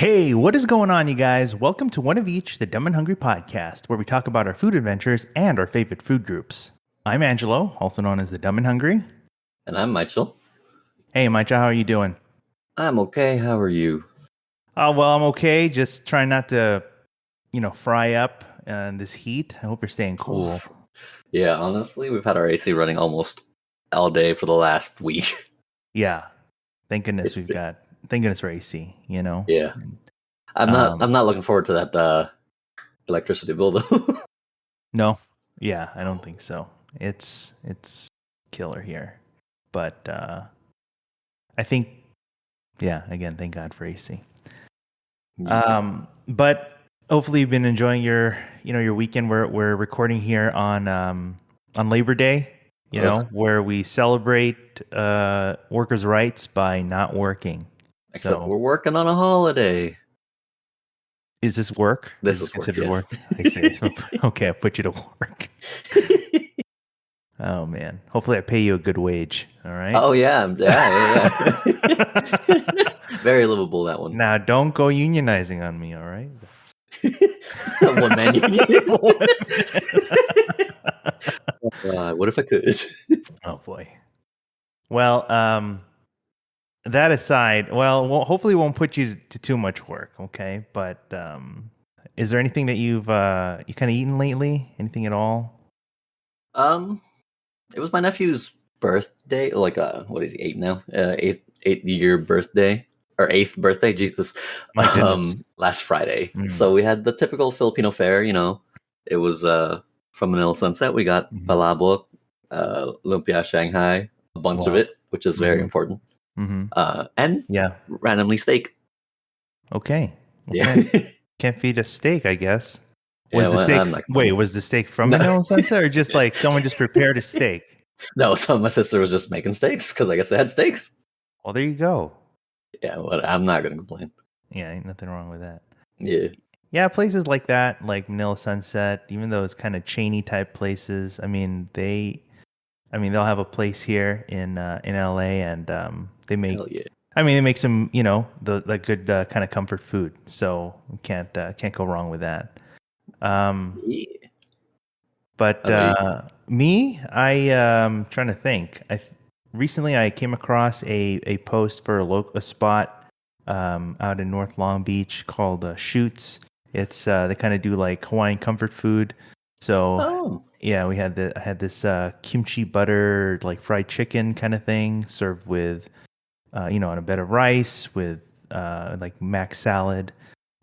Hey, what is going on, you guys? Welcome to One of Each, the Dumb and Hungry podcast, where we talk about our food adventures and our favorite food groups. I'm Angelo, also known as the Dumb and Hungry. And I'm Mychall. Hey, Mychall, how are you doing? I'm okay. How are you? Oh, well, I'm okay. Just trying not to, fry up in this heat. I hope you're staying cool. Oof. Yeah, honestly, we've had our AC running almost all day for the last week. Yeah. Thank goodness It's thank goodness for AC, Yeah. I'm not looking forward to that electricity bill though. No. Yeah, I don't think so. It's killer here. But I think, yeah, again, thank God for AC. But hopefully you've been enjoying your weekend. We're recording here on Labor Day, where we celebrate workers' rights by not working. Except we're working on a holiday. Is this work? This is is considered work. Work? I see. Okay, I'll put you to work. Oh man! Hopefully, I pay you a good wage. All right. Oh yeah. Very livable, that one. Now, don't go unionizing on me. All right. One man union. What if I could? Oh boy. Well, that aside, hopefully, it won't put you to too much work. Okay, but is there anything that you kind of eaten lately? Anything at all? It was my nephew's birthday. Like, what is he, 8 now? Eighth-year birthday. Or 8th birthday, Jesus. My goodness. Last Friday. So we had the typical Filipino fare, It was from Manila Sunset. We got palabok, lumpia Shanghai, a bunch of it, which is very important. And randomly steak. Okay. Yeah. Can't feed a steak, I guess. Was the steak from Manila Sunset, or just like someone just prepared a steak? No, so my sister was just making steaks because I guess they had steaks. Well, there you go. Yeah, well, I'm not gonna complain. Yeah, ain't nothing wrong with that. Yeah, places like that, like Manila Sunset, even though it's kind of chainy type places. I mean, they'll have a place here in LA, and they make. Hell yeah. They make some, the good kind of comfort food. So can't go wrong with that. Yeah. But me, I trying to think. Recently I came across a post for a spot out in North Long Beach called Shoots. It's they kind of do like Hawaiian comfort food. So yeah, I had this kimchi butter like fried chicken kind of thing served with on a bed of rice with like mac salad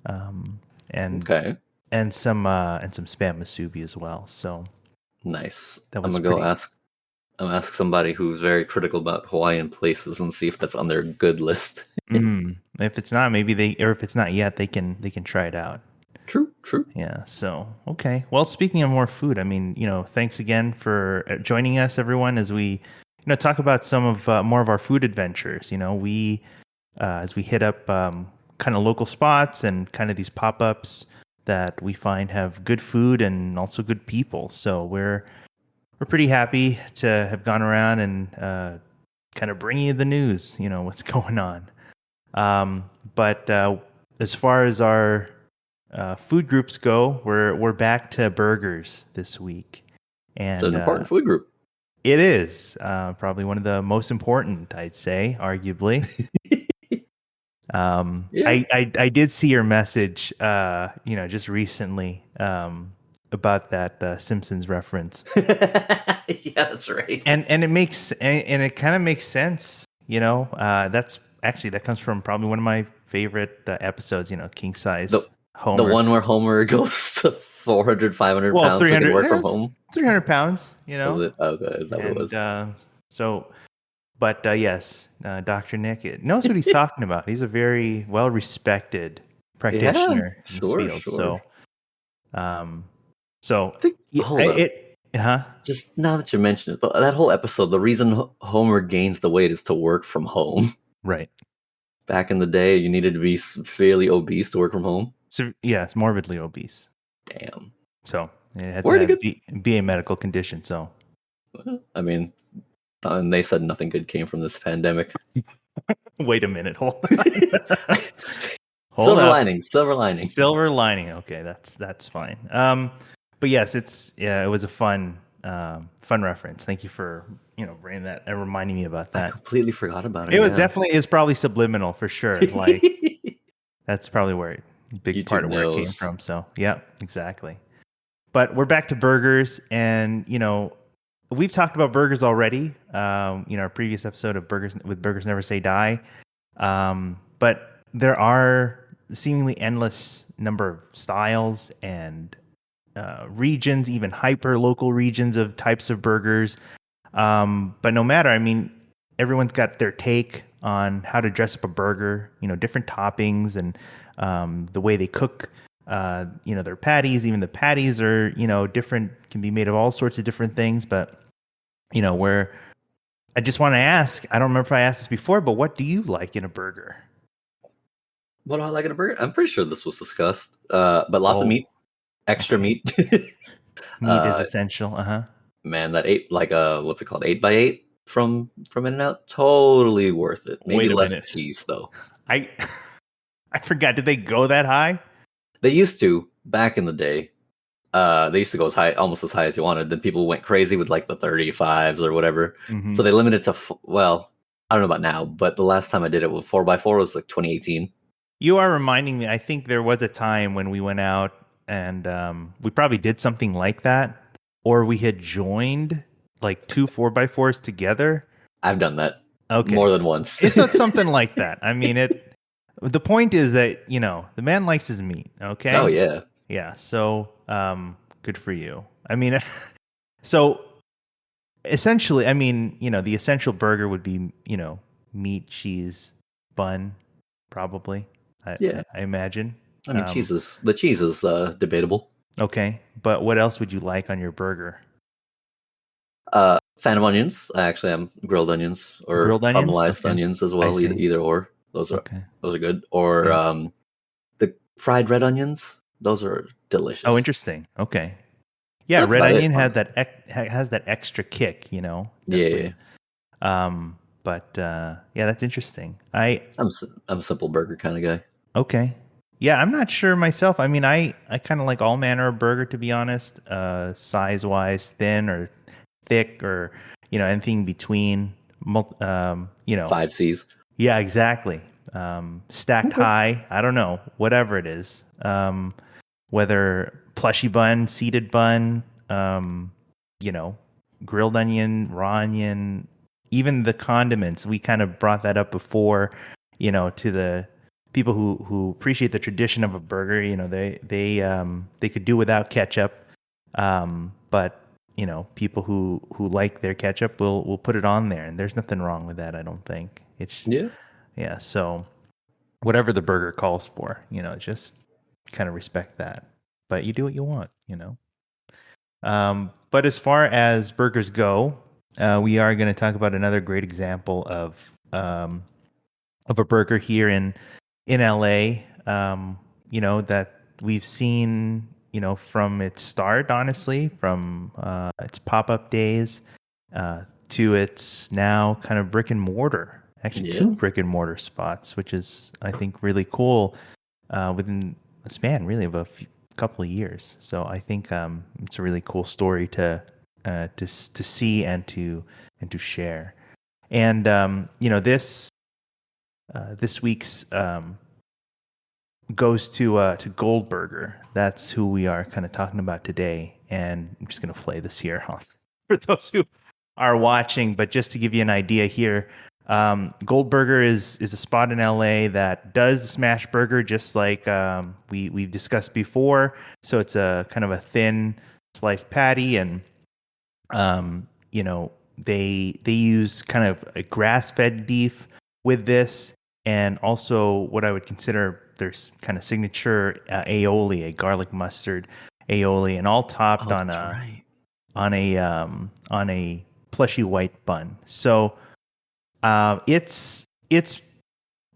and some spam musubi as well. So nice. I'm gonna go ask somebody who's very critical about Hawaiian places and see if that's on their good list. If it's not, if it's not yet, they can try it out. True. Yeah. So okay. Well, speaking of more food, thanks again for joining us, everyone, as we talk about some of more of our food adventures. We as we hit up kind of local spots and kind of these pop-ups that we find have good food and also good people. So we're pretty happy to have gone around and kind of bring you the news, what's going on. But as far as our food groups go, we're back to burgers this week. And it's an important food group. It is probably one of the most important, I'd say, arguably. I did see your message, just recently about that Simpsons reference. Yeah, that's right. And it kind of makes sense. That comes from probably one of my favorite episodes. King size Homer, the one where Homer goes to 400, 500 pounds 300, to work from home. 300 pounds. Was it? Okay, is that what it was? But yes, Dr. Nick knows what he's talking about. He's a very well-respected practitioner in this field. Sure. Just now that you mentioned it, that whole episode, the reason Homer gains the weight is to work from home. Right. Back in the day, you needed to be fairly obese to work from home. So yeah, it's morbidly obese. Damn. So it had to be a medical condition. So, and they said nothing good came from this pandemic. Wait a minute, hold Hold up. Silver lining. Silver lining. Okay, that's fine. But yes, it was a fun reference. Thank you for bringing that and reminding me about I that. completely forgot about it. It was definitely is probably subliminal for sure. Like that's probably where big part YouTube of where it came knows. from. So yeah, exactly. But we're back to burgers, and we've talked about burgers already. Our previous episode of Burgers Never Say Die. But there are seemingly endless number of styles and regions, even hyper local regions of types of burgers. But no matter, I mean, everyone's got their take on how to dress up a burger, different toppings and the way they cook, their patties. Even the patties are, different, can be made of all sorts of different things. But, where I just want to ask, I don't remember if I asked this before, but what do you like in a burger? What do I like in a burger? I'm pretty sure this was discussed. But lots of meat, extra meat. Meat is essential. Man, that what's it called? 8x8 from In-N-Out, totally worth it. Maybe less cheese though. I forgot. Did they go that high? They used to back in the day. They used to go almost as high as you wanted. Then people went crazy with like the 35s or whatever. Mm-hmm. So they limited to I don't know about now, but the last time I did it with 4x4 was like 2018. You are reminding me. I think there was a time when we went out and we probably did something like that, or we had joined like 2 4x4s together. I've done that. Okay, more than once. It's not something like that. I mean, the point is that the man likes his meat. Okay. Oh yeah. Yeah. So good for you. I mean, so essentially, I mean, the essential burger would be meat, cheese, bun, probably. I imagine. I mean, the cheese is debatable. Okay, but what else would you like on your burger? Fan of onions. I actually am grilled onions or caramelized onions as well. Either or. Those are good. Or the fried red onions. Those are delicious. Oh, interesting. Okay. Yeah, red onion has that extra kick. Definitely. Yeah. But that's interesting. I'm a simple burger kind of guy. Okay. Yeah, I'm not sure myself. I mean, I kind of like all manner of burger, to be honest. Size-wise, thin or thick, or anything between. 5 C's. Yeah, exactly. Stacked high. I don't know. Whatever it is. Whether plushy bun, seeded bun, grilled onion, raw onion, even the condiments. We kind of brought that up before. To the people who appreciate the tradition of a burger, they could do without ketchup, but people who like their ketchup will put it on there, and there's nothing wrong with that. I don't think it's yeah. So whatever the burger calls for, just kind of respect that. But you do what you want, But as far as burgers go, we are going to talk about another great example of a burger here in LA, that we've seen, from its start, honestly, from its pop-up days to its now kind of brick and mortar, actually 2 brick and mortar spots, which is, I think, really cool within a span really of a couple of years. So I think it's a really cool story to see and to share. And this week's goes to Goldburger. That's who we are kind of talking about today. And I'm just going to play this here for those who are watching. But just to give you an idea here, Goldburger is a spot in LA that does the smash burger just like we've discussed before. So it's a kind of a thin sliced patty, and they use kind of a grass-fed beef with this, and also what I would consider their kind of signature aioli, a garlic mustard aioli, and all topped on a plushy white bun. So it's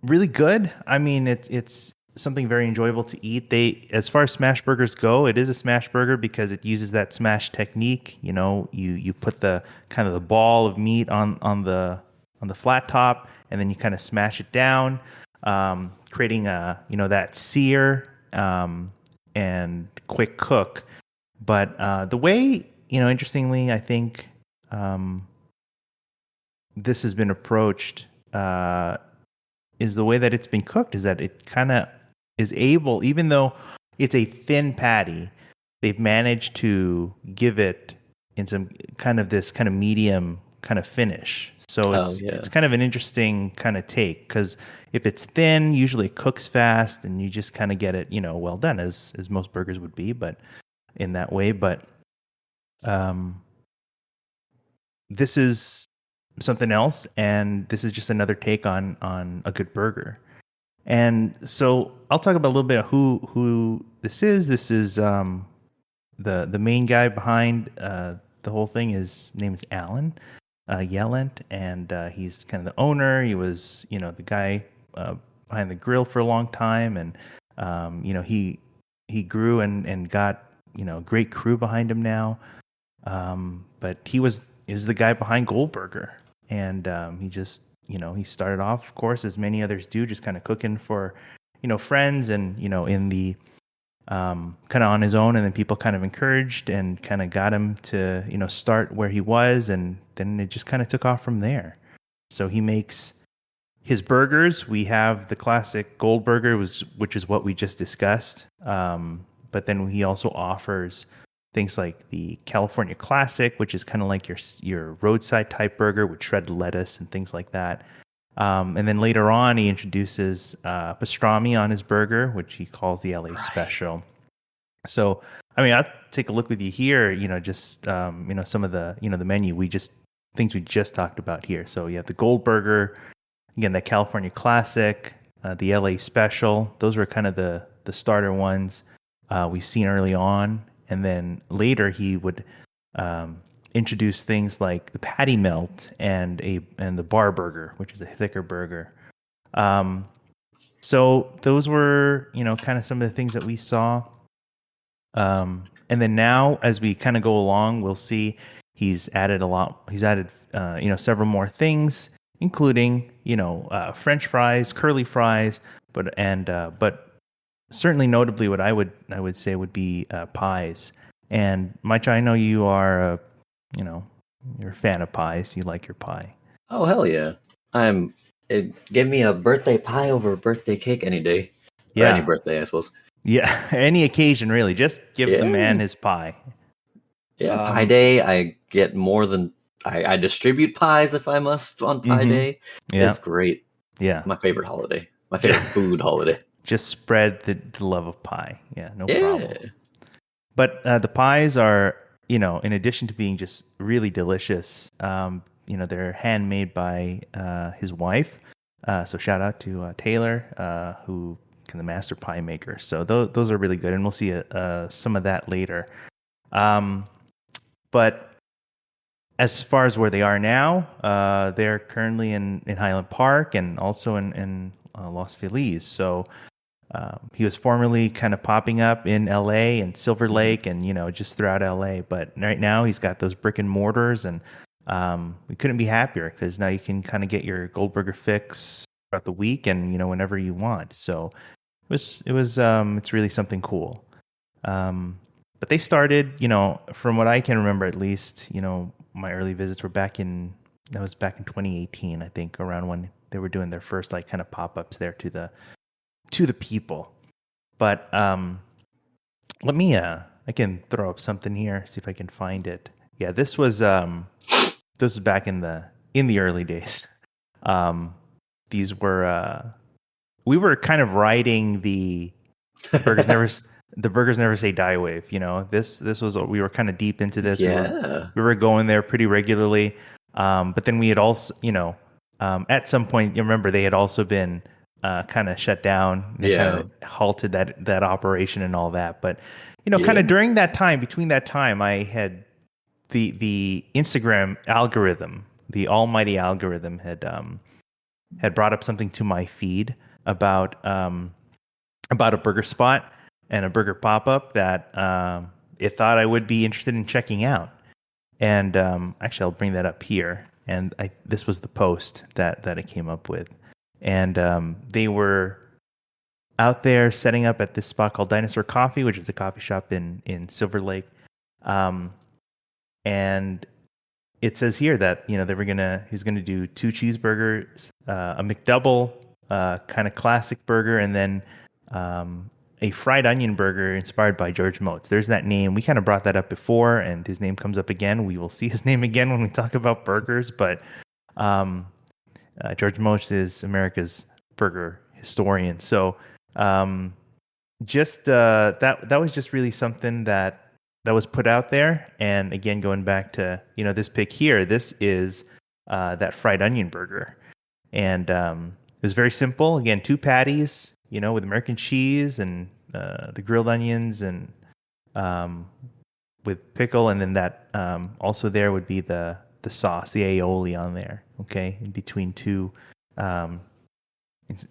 really good. I mean, it's something very enjoyable to eat. As far as smash burgers go, it is a smash burger because it uses that smash technique. You put the kind of the ball of meat on the flat top, and then you kind of smash it down. creating a that sear and quick cook. But the way interestingly, I think this has been approached is the way that it's been cooked. Is that it kind of is able, even though it's a thin patty, they've managed to give it in some kind of this kind of medium kind of finish. So it's kind of an interesting kind of take, because if it's thin, usually it cooks fast and you just kind of get it, well done, as most burgers would be, but in that way. But this is something else, and this is just another take on a good burger. And so I'll talk about a little bit of who this is. This is the main guy behind the whole thing. His name is Alan Yelent, and he's kind of the owner. He was the guy behind the grill for a long time, and he grew and got a great crew behind him now. But is the guy behind Goldburger, and he just he started off, of course, as many others do, just kind of cooking for friends, and in the kind of on his own, and then people kind of encouraged and kind of got him to start where he was, and then it just kind of took off from there. So he makes his burgers. We have the classic Goldburger, which is what we just discussed, but then he also offers things like the California Classic, which is kind of like your roadside type burger with shredded lettuce and things like that. And then later on, he introduces pastrami on his burger, which he calls the LA Special. So, I mean, I'll take a look with you here. Just some of the the menu things we just talked about here. So you have the Goldburger, again, the California Classic, the LA Special. Those were kind of the starter ones we've seen early on. And then later he would introduce things like the patty melt and the bar burger, which is a thicker burger. So those were kind of some of the things that we saw. And then now, as we kind of go along, we'll see he's added a lot. He's added several more things, including French fries, curly fries, but certainly notably, what I would say would be pies. And Mychall, I know you are you're a fan of pies. You like your pie. Oh hell yeah! Give me a birthday pie over a birthday cake any day, or any birthday, I suppose. Yeah, any occasion really. Just give the man his pie. Yeah, Pie Day. I get more than I distribute pies if I must on Pie Day. Yeah. It's great. Yeah, my favorite holiday. My favorite food holiday. Just spread the love of pie. Yeah, no problem. But the pies are, in addition to being just really delicious, they're handmade by his wife. So shout out to Taylor, who is the master pie maker. So those are really good, and we'll see some of that later. But as far as where they are now, they're currently in Highland Park and also in Los Feliz. So he was formerly kind of popping up in LA and Silver Lake and, just throughout LA. But right now he's got those brick and mortars, and we couldn't be happier, because now you can kind of get your Goldburger fix throughout the week and, whenever you want. So it's really something cool. But they started, from what I can remember, at least, my early visits were back in 2018, I think, around when they were doing their first like kind of pop-ups there to the people. But let me I can throw up something here, see if I can find it. Yeah, this was back in the early days. These were we were kind of riding the burgers never say die wave. This was we were kind of deep into this. Yeah. We were going there pretty regularly. But then we had also, at some point, you remember they had also been kind of shut down. They kind of halted that operation and all that. But kind of during that time, between that time, I had the Instagram algorithm, the almighty algorithm, had brought up something to my feed about a burger spot and a burger pop-up that it thought I would be interested in checking out. And actually, I'll bring that up here. And this was the post that it came up with. And they were out there setting up at this spot called Dinosaur Coffee, which is a coffee shop in Silver Lake. Um, and it says here that he's gonna do 2 cheeseburgers, a McDouble, kind of classic burger, and then a fried onion burger inspired by George Motes. There's that name. We kind of brought that up before, and his name comes up again. We will see his name again when we talk about burgers, but um, George Motes is America's burger historian. So just that was just really something that was put out there. And again, going back to this pic here, this is that fried onion burger, and it was very simple. Again, 2 patties, with American cheese and the grilled onions, and with pickle, and then that also there would be the sauce, the aioli on there. Okay, in between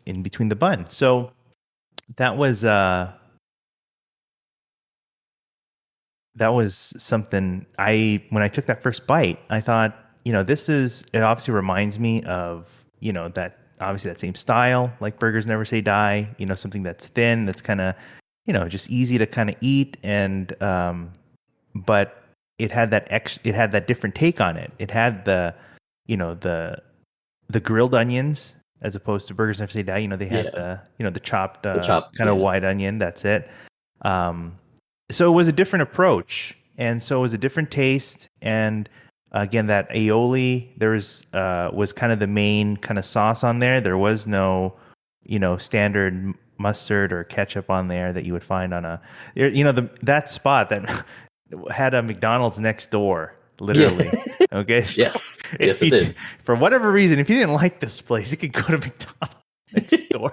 in between the bun. So that was something when I took that first bite, I thought, it obviously reminds me of, that obviously that same style, like Burgers Never Say Die, something that's thin, that's kind of, just easy to kind of eat. And, but it had that different take on it. It had the grilled onions as opposed to Burgers Never Say Die. They had the chopped, kind of white onion. That's it. So it was a different approach, and so it was a different taste. And again, that aioli, there was kind of the main kind of sauce on there. There was no, standard mustard or ketchup on there that you would find on that spot that had a McDonald's next door, literally. Yeah. Okay. So yes, it did. For whatever reason, if you didn't like this place, you could go to McDonald's next door.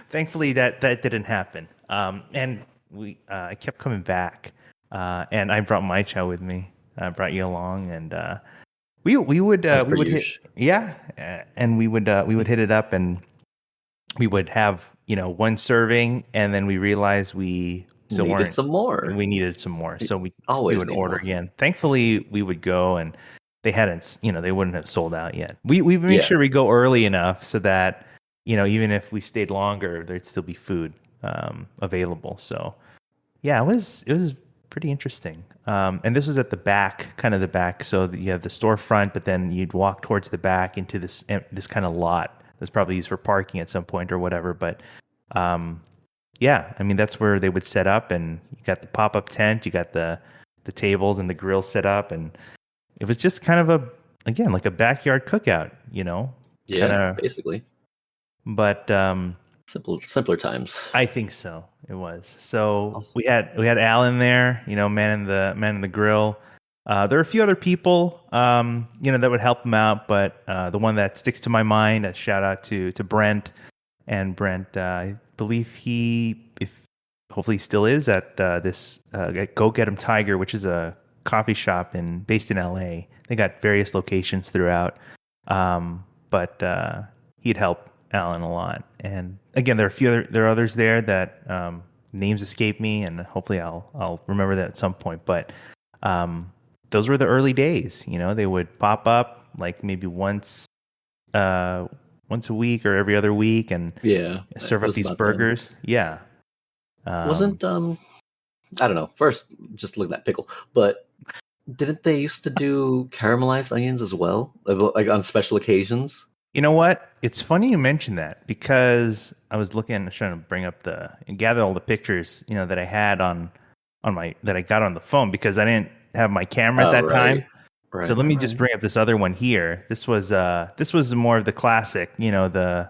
Thankfully, that didn't happen. And I kept coming back, and I brought Mychall with me. I brought you along, and we would and we would hit it up, and we would have 1 serving, and then we realized we needed some more. We needed some more, so we would order again. Thankfully, we would go, and they hadn't, they wouldn't have sold out yet. We made sure we go early enough so that even if we stayed longer, there'd still be food available. So yeah, it was pretty interesting. And this was at the back, kind of the back. So that you have the storefront, but then you'd walk towards the back into this kind of lot that's probably used for parking at some point or whatever. But yeah, I mean, that's where they would set up, and you got the pop-up tent, you got the tables and the grill set up, and it was just kind of like a backyard cookout, Yeah, kinda, basically. But simpler times. I think so. It was. So awesome. we had Alan there, man in the grill. There were a few other people, that would help him out, but the one that sticks to my mind, a shout out to Brent. And Brent, I believe hopefully still is at this Go Get 'Em Tiger, which is a coffee shop based in LA. They got various locations throughout, but he'd help Alan a lot. And again, there are others there that names escape me, and hopefully I'll remember that at some point. But those were the early days. They would pop up like maybe once a week or every other week, and serve up these burgers. Then. Yeah, wasn't I don't know. First, just look at that pickle, but didn't they used to do caramelized onions as well, like on special occasions? You know what? It's funny you mentioned that, because I was trying to bring up and gather all the pictures, that I had that I got on the phone, because I didn't have my camera at that time. Right, so let me just bring up this other one here. This was more of the classic, the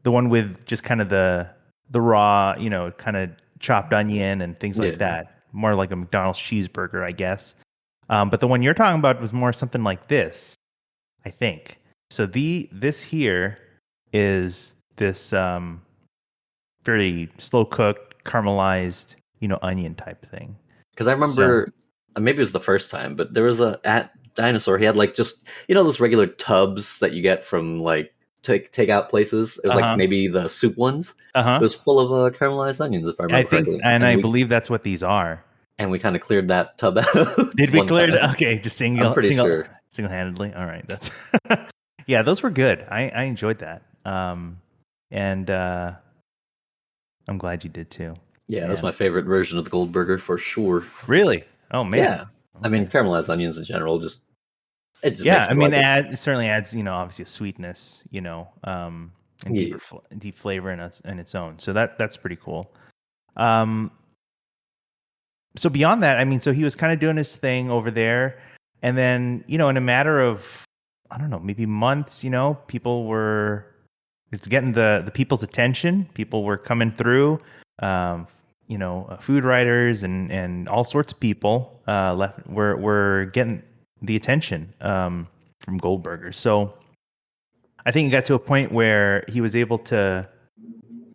one with just kind of the raw, kind of chopped onion and things like that. More like a McDonald's cheeseburger, I guess. But the one you're talking about was more something like this, I think. So this here is this very slow cooked, caramelized, onion type thing. Because I remember, maybe it was the first time, but there was at Dinosaur, he had like just those regular tubs that you get from like takeout places. It was like maybe the soup ones. It was full of caramelized onions, if I remember correctly. And I believe that's what these are. And we kind of cleared that tub out. Did we clear it? Okay, just I'm pretty sure. Single-handedly. All right, that's yeah. Those were good. I enjoyed that. And I'm glad you did too. Yeah, that's Yeah. my favorite version of the Goldburger for sure. Really? Oh man. Yeah, I mean Okay. caramelized onions in general it just Yeah, makes I me mean, like it. it certainly adds, obviously a sweetness, and Yeah, deep flavor in its own. So that's pretty cool. Um, so beyond that, I mean, so he was kind of doing his thing over there, and then in a matter of, I don't know, maybe months, people were it's getting the people's attention. People were coming through, food writers and all sorts of people left were getting the attention from Goldberger. So I think it got to a point where he was able to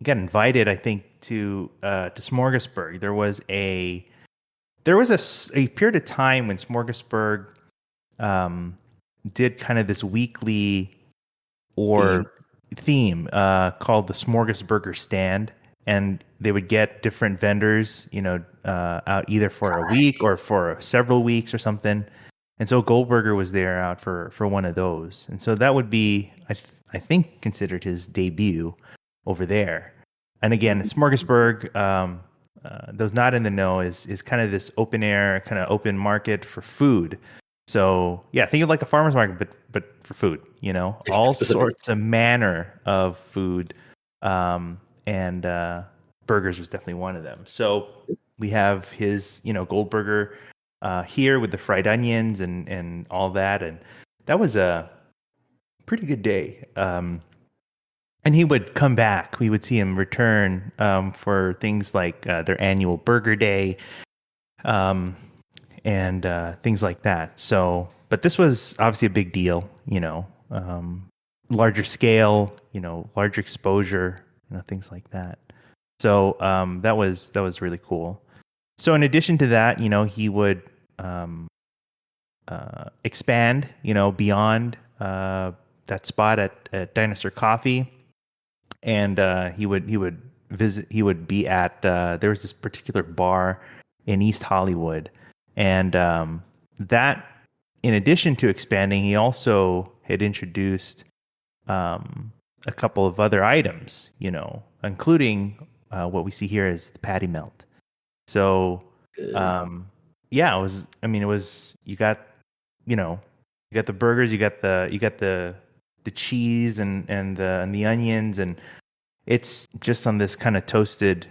get invited. I think to Smorgasburg. There was a period of time when Smorgasburg um, did kind of this weekly theme. or theme called the Smorgasburger Stand, and they would get different vendors, out either for a week or for several weeks or something. And so Goldberger was there out for one of those, and so that would be, I think, considered his debut over there. And again, Smorgasburg, those not in the know, is kind of this open air, kind of open market for food. So yeah, think of like a farmer's market, but for food. All Specifically. sorts of manner of food, and burgers was definitely one of them. So we have his Goldburger here with the fried onions and all that, and that was a pretty good day. And he would come back. We would see him return for things like their annual Burger Day, um, and things like that. So, but this was obviously a big deal, larger scale, larger exposure, things like that. So that was really cool. So in addition to that, he would um, expand, beyond that spot at Dinosaur Coffee, and he would visit. He would be at there was this particular bar in East Hollywood, and that, in addition to expanding, he also had introduced a couple of other items, including what we see here as the patty melt. So, Good. um, yeah, it was. I mean, it was. You know, you got the burgers, you got the cheese and the onions, and it's just on this kind of toasted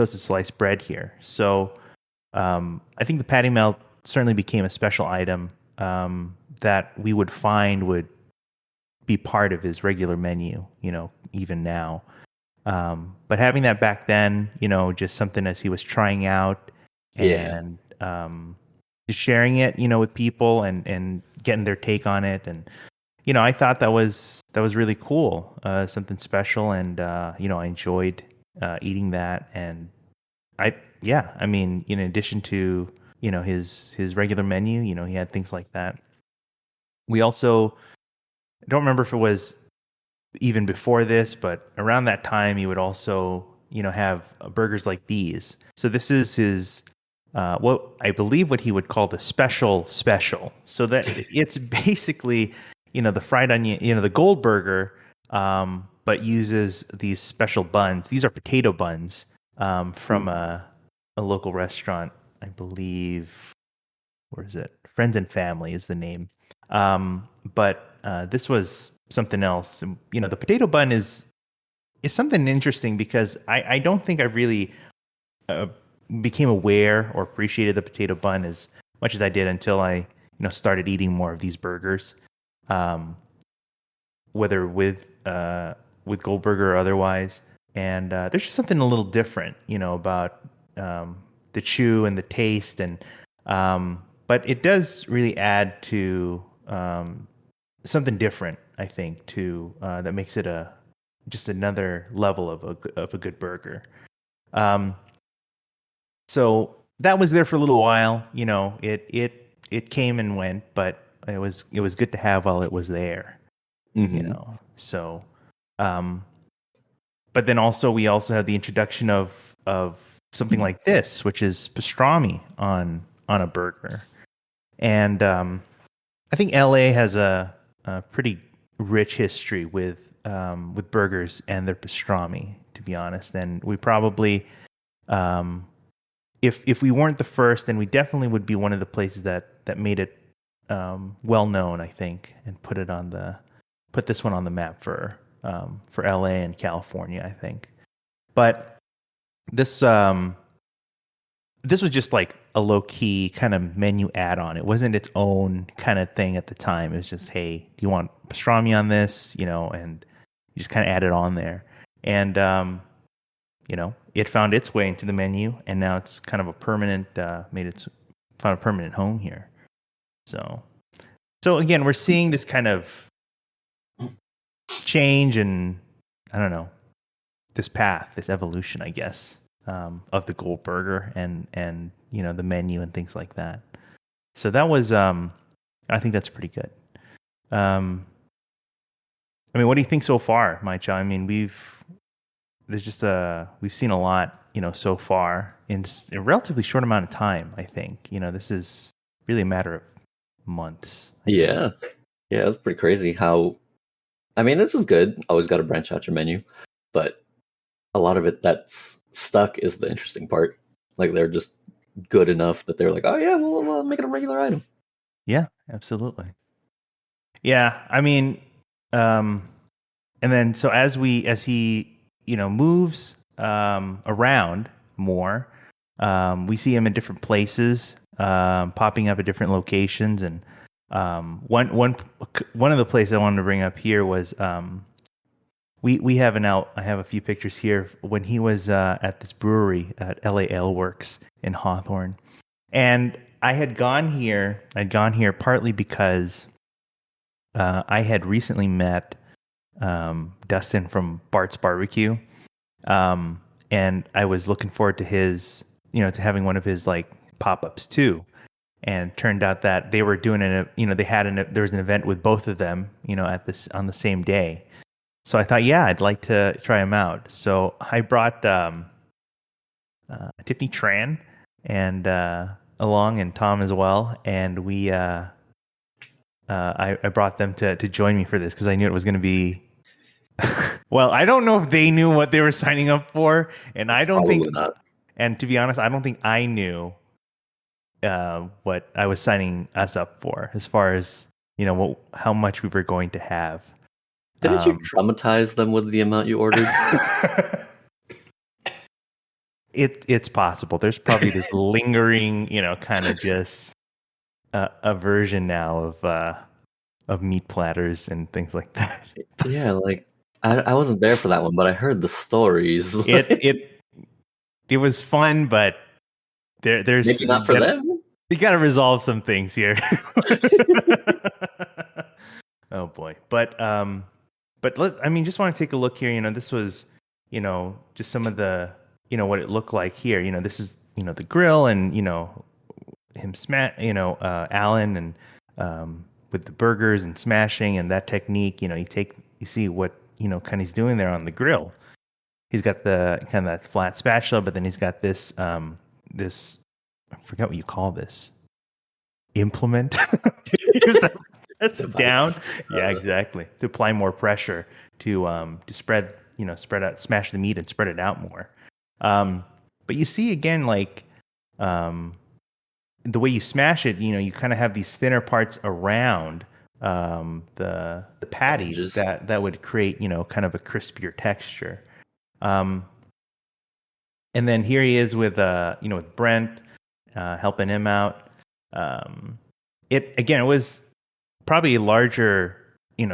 sliced bread here. So, I think the patty melt certainly became a special item that we would find would be part of his regular menu, even now. But having that back then, just something as he was trying out Yeah. and just sharing it, with people and getting their take on it. And, I thought that was really cool, something special. And, I enjoyed eating that. And yeah, I mean, in addition to, his regular menu, he had things like that. We also, I don't remember if it was even before this, but around that time, he would also, have burgers like these. So this is his, what I believe what he would call the special special. So that it's basically, the fried onion, the gold burger, but uses these special buns. These are potato buns from a local restaurant, I believe. Where is it? Friends and Family is the name. But this was something else. And, the potato bun is something interesting because I don't think I really uh, became aware or appreciated the potato bun as much as I did until I started eating more of these burgers, um, whether with Goldburger or otherwise. And there's just something a little different, about the chew and the taste, and but it does really add to something different, I think, to that makes it a just another level of a good burger. Um, so that was there for a little while. It came and went, but it was good to have while it was there. Hmm. So, um, but then also we also have the introduction of something like this, which is pastrami on a burger, and I think LA has a pretty rich history with burgers and their pastrami. to be honest. And we probably, if we weren't the first, then we definitely would be one of the places that made it well known, I think, and put this one on the map for LA and California, I think. But this this was just like a low key kind of menu add on. It wasn't its own kind of thing at the time. It was just, hey, do you want pastrami on this? And you just kind of add it on there. And it found its way into the menu, and now it's kind of a permanent found a permanent home here. So again, we're seeing this kind of change and I don't know, this path, this evolution, I guess, of the Goldburger and the menu and things like that. So that was I think that's pretty good. I mean, what do you think so far, Mychall? I mean, we've seen a lot, so far in a relatively short amount of time. I think this is really a matter of months. Yeah, it's pretty crazy how. I mean, this is good. Always got to branch out your menu, but a lot of it that's stuck is the interesting part. Like they're just good enough that they're like, oh yeah, we'll make it a regular item. Yeah, absolutely. Yeah, I mean, and then so as he moves around more, we see him in different places, popping up at different locations, and one of the places I wanted to bring up here was we have I have a few pictures here when he was at this brewery at LA Ale Works in Hawthorne, and I'd gone here partly because I had recently met Dustin from Bart's Barbecue, and I was looking forward to his, to having one of his like pop-ups too. And turned out that they were doing there was an event with both of them, on the same day. So I thought, yeah, I'd like to try them out. So I brought Tiffany Tran and along, and Tom as well, and we I brought them to join me for this because I knew it was going to be. Well, I don't know if they knew what they were signing up for, and I don't think not. And to be honest, I don't think I knew what I was signing us up for, as far as how much we were going to have. Didn't you traumatize them with the amount you ordered? It's possible. There's probably this lingering, kind of just aversion now of meat platters and things like that. Yeah, like I wasn't there for that one, but I heard the stories. It was fun, but there's maybe not for them. You got to resolve some things here. Oh boy, but just want to take a look here. This was, just some of the, what it looked like here. This is, the grill, and him Alan, and with the burgers and smashing and that technique. You see what kind of he's doing there on the grill. He's got the kind of that flat spatula, but then he's got this this. I forgot what you call this. Implement. That's down. Yeah, exactly. To apply more pressure to spread, spread out, smash the meat and spread it out more. But you see again, like the way you smash it, you kind of have these thinner parts around the patty that would create, kind of a crispier texture. And then here he is with with Brent helping him out. It was probably a larger,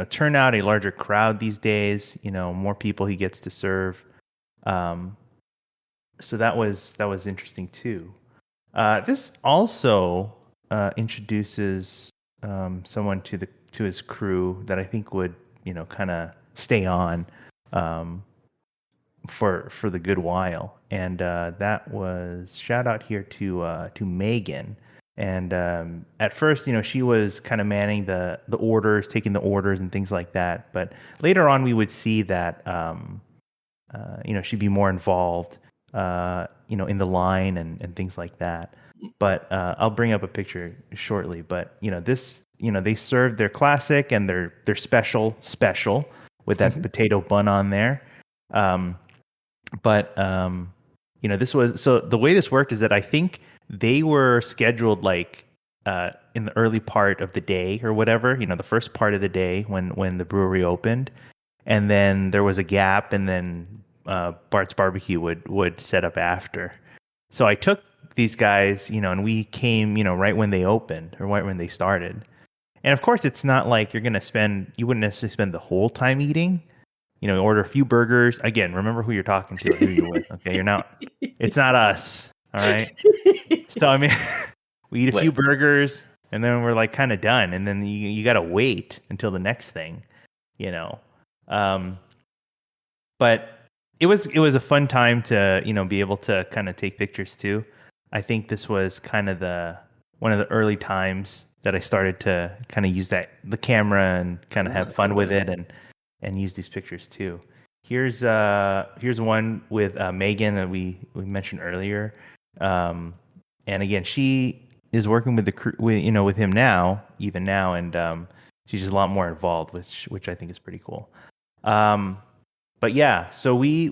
turnout, a larger crowd these days, more people he gets to serve. So that was interesting too. This also introduces someone to his crew that I think would, kind of stay on for the good while. And that was shout out here to Megan. And at first, she was kind of manning the orders, taking the orders and things like that. But later on, we would see that, she'd be more involved, in the line and things like that. But I'll bring up a picture shortly. But, this, they served their classic and their special with that potato bun on there. But this was so the way this worked is that I think they were scheduled like in the early part of the day or whatever, the first part of the day when the brewery opened, and then there was a gap, and then Bart's Barbecue would set up after. So I took these guys, and we came, right when they opened or right when they started. And of course, it's not like you wouldn't necessarily spend the whole time eating. Order a few burgers. Again, remember who you're talking to or who you're with. Okay, it's not us. All right. So I mean, we eat a few burgers and then we're like kind of done, and then you got to wait until the next thing. You know, but it was a fun time to be able to kind of take pictures too. I think this was kind of one of the early times that I started to kind of use the camera and kind of have fun with it and use these pictures too. Here's one with Megan that we mentioned earlier, and again she is working with the crew, with him now, even now, and she's just a lot more involved, which I think is pretty cool. But yeah, so we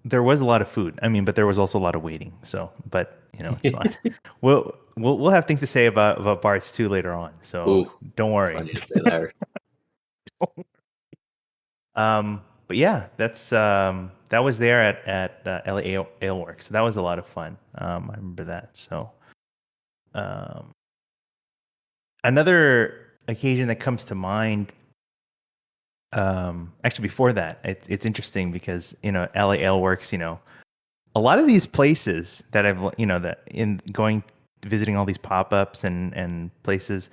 there was a lot of food. I mean, but there was also a lot of waiting. So, but it's fine. We'll have things to say about Bart's too later on. So don't worry. Funny to say there. But yeah, that was there at LA Ale Works. So that was a lot of fun. I remember that. So, another occasion that comes to mind. Actually, before that, it's interesting because LA Ale Works. A lot of these places that I've that in going visiting all these pop-ups and places,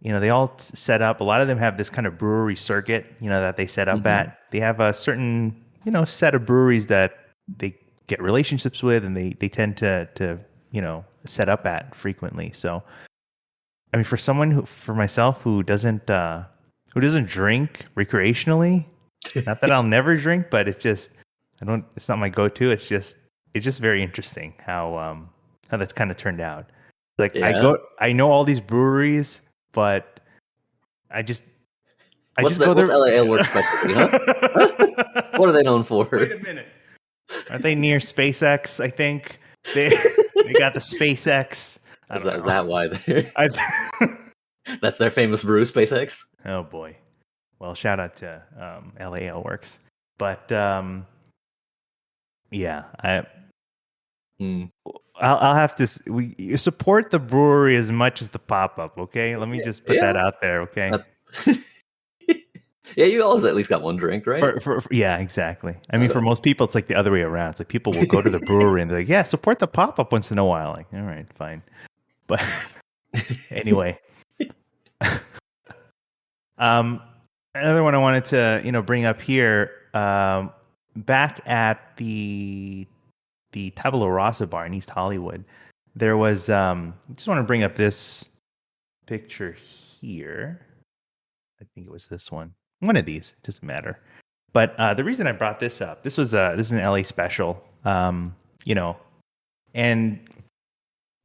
they all set up. A lot of them have this kind of brewery circuit, that they set up at. They have a certain set of breweries that they get relationships with, and they tend to set up at frequently. So, I mean, for myself who doesn't drink recreationally, not that I'll never drink, but it's not my go-to. It's just very interesting how that's kind of turned out. Like I know all these breweries, but what's go there. What's LA Ale Works specialty, huh? What are they known for? Wait a minute. Aren't they near SpaceX? I think they got the SpaceX. Is that why they? That's their famous brew, SpaceX. Oh boy. Well, shout out to LA Ale Works. But yeah, I'll have to. We support the brewery as much as the pop-up. Okay, let me just put that out there. Okay. Yeah, you always at least got one drink, right? Yeah, exactly. I mean, for most people, it's like the other way around. It's like people will go to the brewery and they're like, "Yeah, support the pop-up once in a while." Like, all right, fine. But anyway, another one I wanted to bring up here. Back at the Tabula Rasa bar in East Hollywood, there was just want to bring up this picture here. I think it was this one of these. It doesn't matter. But the reason I brought this up, this is an LA special, and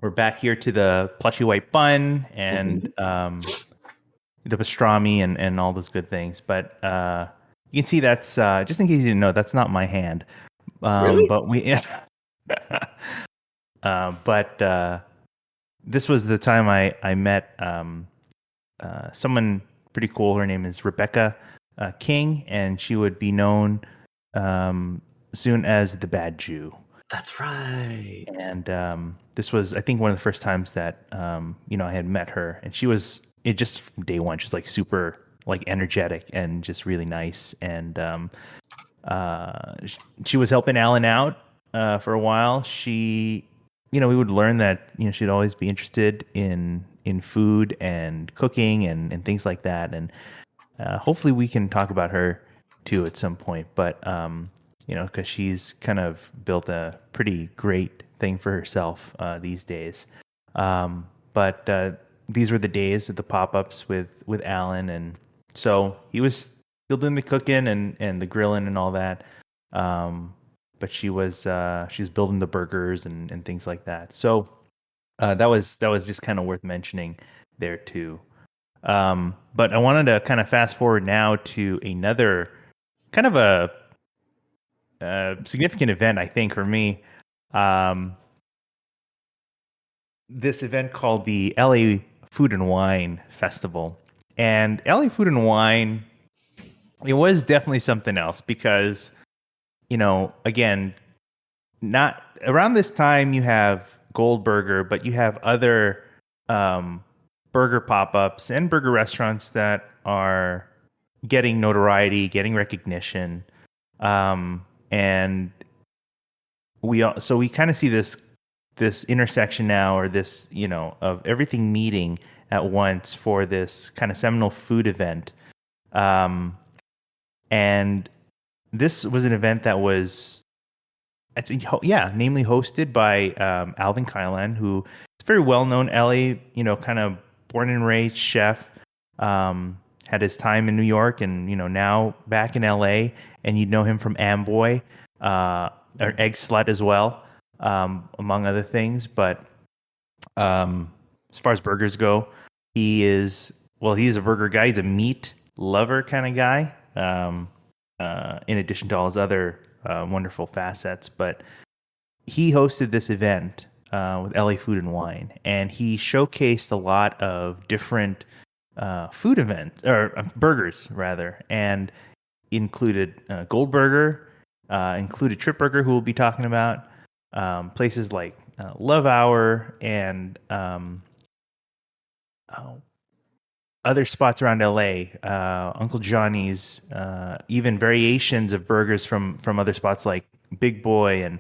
we're back here to the plushy white bun and the pastrami and all those good things. But you can see that's just in case you didn't know, that's not my hand. Really? But this was the time I met someone pretty cool. Her name is Rebecca King, and she would be known soon as the Bad Jew. That's right. And this was, I think, one of the first times that I had met her, and she was just from day one. She's like super like energetic and just really nice. And she was helping Alan out for a while. She, we would learn that she'd always be interested in food and cooking and things like that. And hopefully we can talk about her too at some point. But because she's kind of built a pretty great thing for herself these days. But these were the days of the pop-ups with Alan, and so he was still doing the cooking and the grilling and all that. But she was building the burgers and things like that. So that was just kind of worth mentioning there too. But I wanted to kind of fast forward now to another kind of a significant event, I think, for me. Um, this event called the LA Food and Wine Festival. And LA Food and Wine, it was definitely something else because, again, not around this time you have Goldburger, but you have other um, burger pop-ups and burger restaurants that are getting notoriety, getting recognition. And we kind of see this intersection now, or this, of everything meeting at once for this kind of seminal food event. Um, and this was an event that was, namely hosted by Alvin Kylan, who is a very well-known LA, kind of born and raised chef. Had his time in New York, and now back in LA, and you'd know him from Amboy, or Egg Slut as well, among other things. But as far as burgers go, he's a burger guy. He's a meat lover kind of guy. In addition to all his other wonderful facets, but he hosted this event with LA Food and Wine, and he showcased a lot of different food events, or burgers rather, and included Goldburger, included Trip Burger, who we'll be talking about, places like Love Hour, and other spots around LA, Uncle Johnny's, even variations of burgers from other spots like Big Boy, and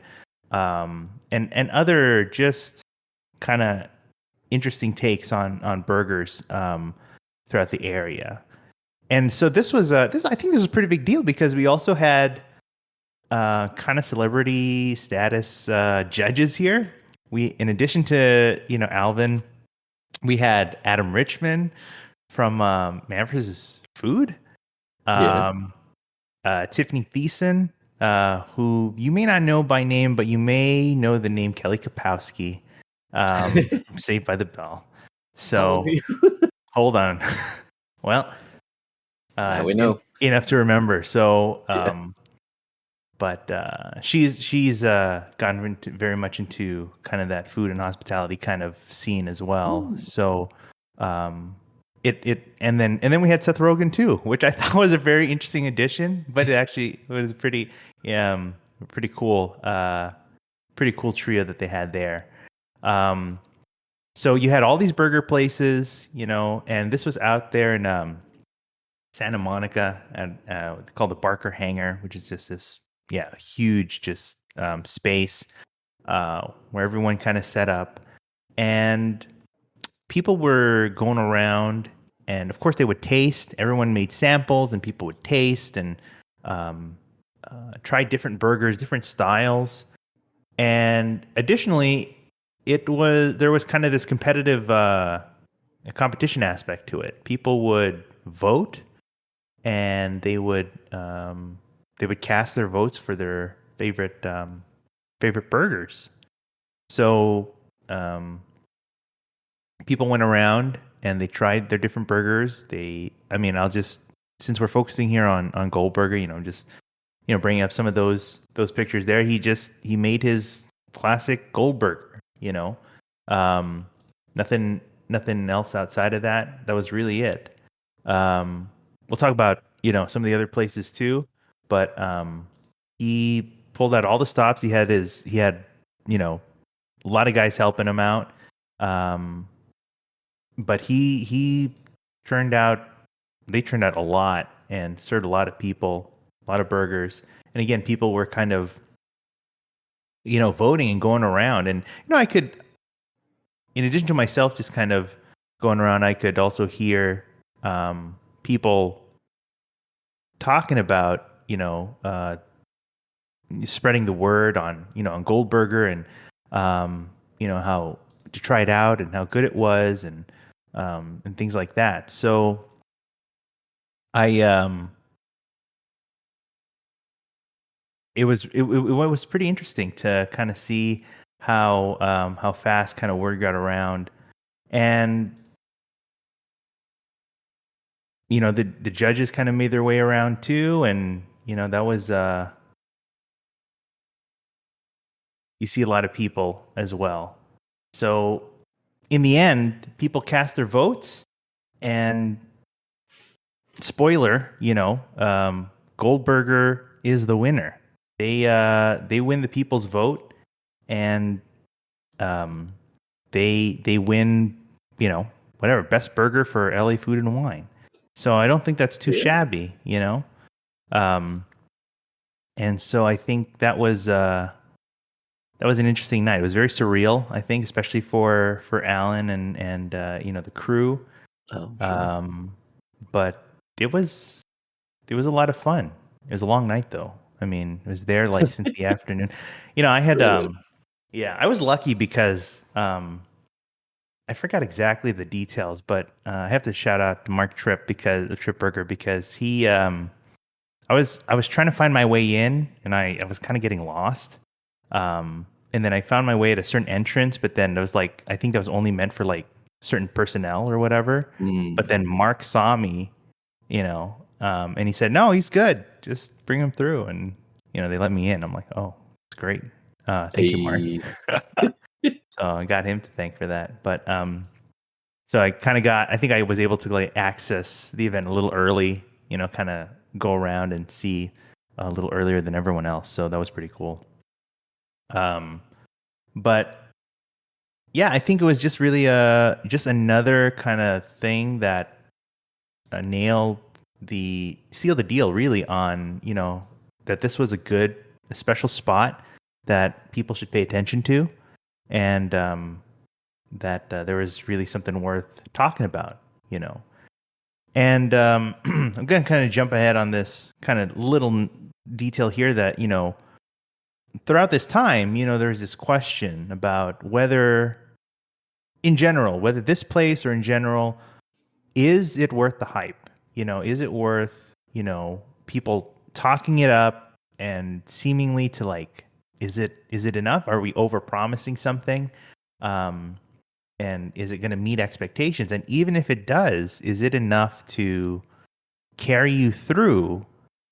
other just kind of interesting takes on burgers throughout the area. And so this was I think this was a pretty big deal because we also had kind of celebrity status judges here. We, in addition to Alvin, we had Adam Richman from Man vs. Food. Tiffany Thiessen, who you may not know by name, but you may know the name Kelly Kapowski, Saved by the Bell. So hold on. Well, we know enough to remember. So, but she's gotten very much into kind of that food and hospitality kind of scene as well. Ooh. So, and then we had Seth Rogen too, which I thought was a very interesting addition, but it was pretty cool trio that they had there. So you had all these burger places, and this was out there in Santa Monica, and called the Barker Hangar, which is just this huge just space where everyone kind of set up, and people were going around, and of course they would taste. Everyone made samples, and people would taste and try different burgers, different styles. And additionally, there was kind of this competitive competition aspect to it. People would vote, and they would cast their votes for their favorite burgers. So people went around and they tried their different burgers. Since we're focusing here on Goldburger, just bringing up some of those pictures there. He made his classic Goldburger. Nothing else outside of that. That was really it. We'll talk about some of the other places too, but he pulled out all the stops. He had a lot of guys helping him out. But they turned out a lot and served a lot of people, a lot of burgers. And again, people were kind of, voting and going around. And, I could, in addition to myself just kind of going around, I could also hear people talking about, spreading the word on Goldburger, and, how to try it out and how good it was, and things like that. So it was pretty interesting to kind of see how fast kind of word got around, and the judges kind of made their way around too, and That was you see a lot of people as well. So in the end, people cast their votes, and spoiler, Goldburger is the winner. They win the people's vote, and um, they win, whatever, best burger for LA Food and Wine. So I don't think that's too shabby. And so I think that was an interesting night. It was very surreal, I think, especially for Alan and the crew. Oh, sure. But it was a lot of fun. It was a long night though. I mean, it was there like since the afternoon. I had I was lucky because I forgot exactly the details, but I have to shout out to Mark Tripp Burger because he I was trying to find my way in, and I was kind of getting lost. And then I found my way at a certain entrance, but then there was like, I think that was only meant for like certain personnel or whatever. But then Mark saw me, and he said, "No, he's good. Just bring him through." And they let me in. I'm like, "Oh, it's great. Thank you, Mark." So I got him to thank for that. But so I think I was able to like access the event a little early, kind of go around and see a little earlier than everyone else. So that was pretty cool. But yeah, I think it was just really just another kind of thing that sealed the deal really on, that this was a special spot that people should pay attention to, and that there was really something worth talking about, And I'm going to kind of jump ahead on this kind of little detail here that, throughout this time, there's this question about whether this place or in general, is it worth the hype? Is it worth, people talking it up and seemingly to like, is it enough? Are we over promising something? And is it going to meet expectations? And even if it does, is it enough to carry you through,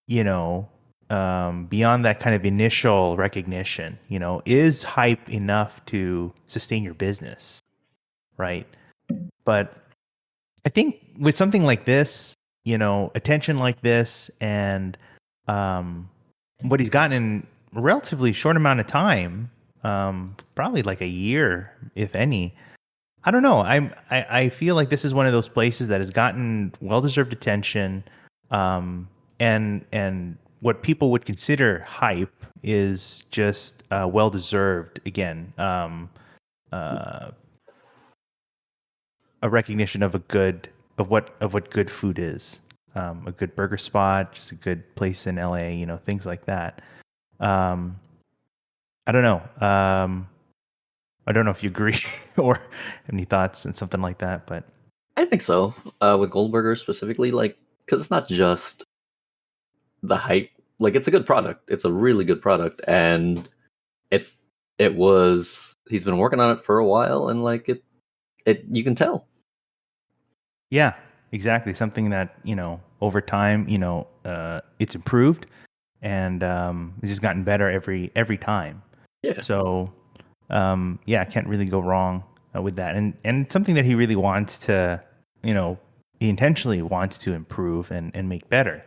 beyond that kind of initial recognition? Is hype enough to sustain your business? Right. But I think with something like this, attention like this, and what he's gotten in a relatively short amount of time, probably like a year, if any. I don't know. I feel like this is one of those places that has gotten well-deserved attention, and what people would consider hype is just well-deserved. Again, a recognition of what good food is, a good burger spot, just a good place in LA, things like that. I don't know. I don't know if you agree or have any thoughts on something like that, but I think so. With Goldburger specifically, like, because it's not just the hype. Like, it's a good product. It's a really good product, and he's been working on it for a while, and like it you can tell. Yeah, exactly. Something that over time, it's improved, and it's just gotten better every time. Yeah. So yeah, I can't really go wrong with that, and something that he really wants to, he intentionally wants to improve and make better.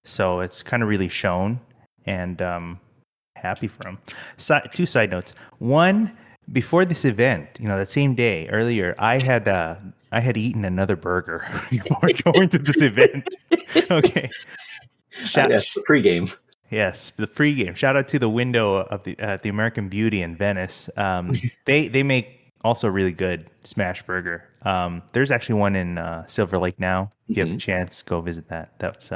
So it's kind of really shown, and happy for him. Two side notes. One, before this event, that same day earlier, I had eaten another burger before going to this event. Okay. The pregame. Yes, the pregame. Shout out to the window of the American Beauty in Venice. They make also really good smash burger. There's actually one in Silver Lake now. If you have a chance, go visit that. That's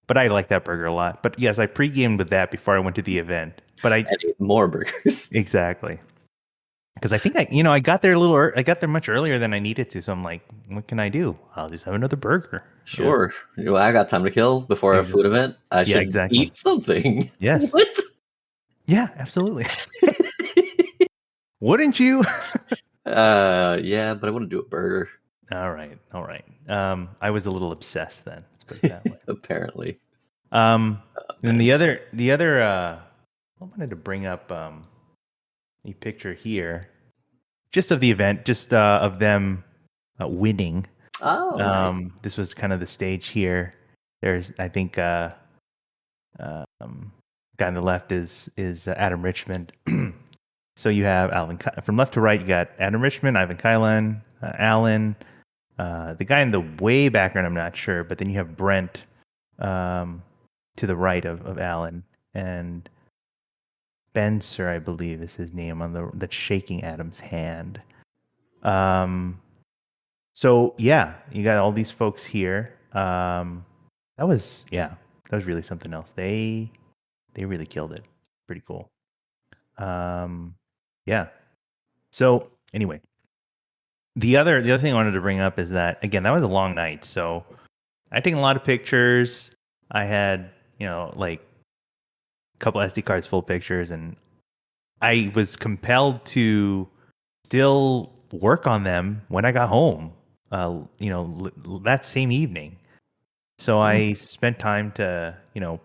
but I like that burger a lot. But yes, I pre-gamed with that before I went to the event. But I ate more burgers. Exactly. Because I think I got there I got there much earlier than I needed to. So I'm like, what can I do? I'll just have another burger. Sure. Yeah. I got time to kill before a food event. I should eat something. Yes. What? Yeah, absolutely. Wouldn't you? Yeah, but I wouldn't do a burger. All right. I was a little obsessed then. Let's put it that way. Apparently. And the other I wanted to bring up a picture here, just of the event, just of them winning. Oh, nice. This was kind of the stage here. There's, I think, guy on the left is Adam Richmond. So you have from left to right. You got Adam Richmond, Ivan Kylan, Alan. The guy in the way background, I'm not sure, but then you have Brent to the right of Alan, and Spencer, I believe, is his name that's shaking Adam's hand. So yeah, you got all these folks here. That was really something else. They really killed it. Pretty cool. Yeah. So anyway, the other thing I wanted to bring up is that, again, that was a long night. So I taken a lot of pictures. I had, like a couple SD cards full of pictures, and I was compelled to still work on them when I got home, that same evening. So I spent time to,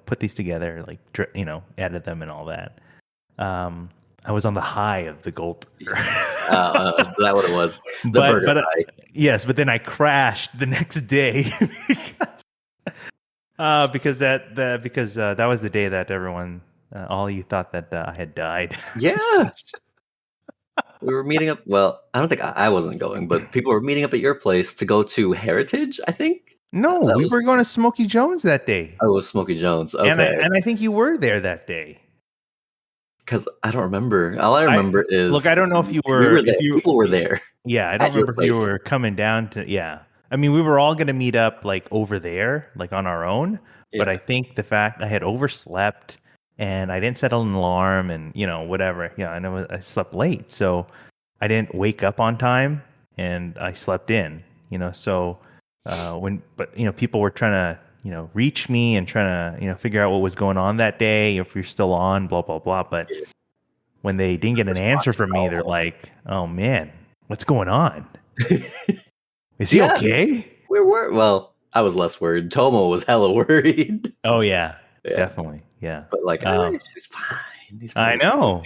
put these together, like, edit them and all that. I was on the high of the Goldburger. Is that what it was? The burger high. Yes, but then I crashed the next day because that was the day that everyone, all you thought that I had died. Yeah. We were meeting up. Well, I don't think I wasn't going, but people were meeting up at your place to go to Heritage, I think. No, we were going to Smokey Jones that day. Oh, it was Smokey Jones. Okay. And I think you were there that day. Because I don't remember. All I remember is... Look, I don't know if you were... We were there. People were there. Yeah, I don't remember if you were coming down to... Yeah. I mean, we were all going to meet up, like, over there, like, on our own. Yeah. But I think the fact I had overslept and I didn't set an alarm and, whatever. Yeah, I know I slept late. So I didn't wake up on time and I slept in, so... people were trying to, reach me and trying to, figure out what was going on that day, if you're still on, blah, blah, blah. But when they didn't get an answer from me, they're like, oh man, what's going on? Is he okay? Well, I was less worried. Tomo was hella worried. Oh yeah. Definitely. Yeah. But like, he's fine. He's fine. I know.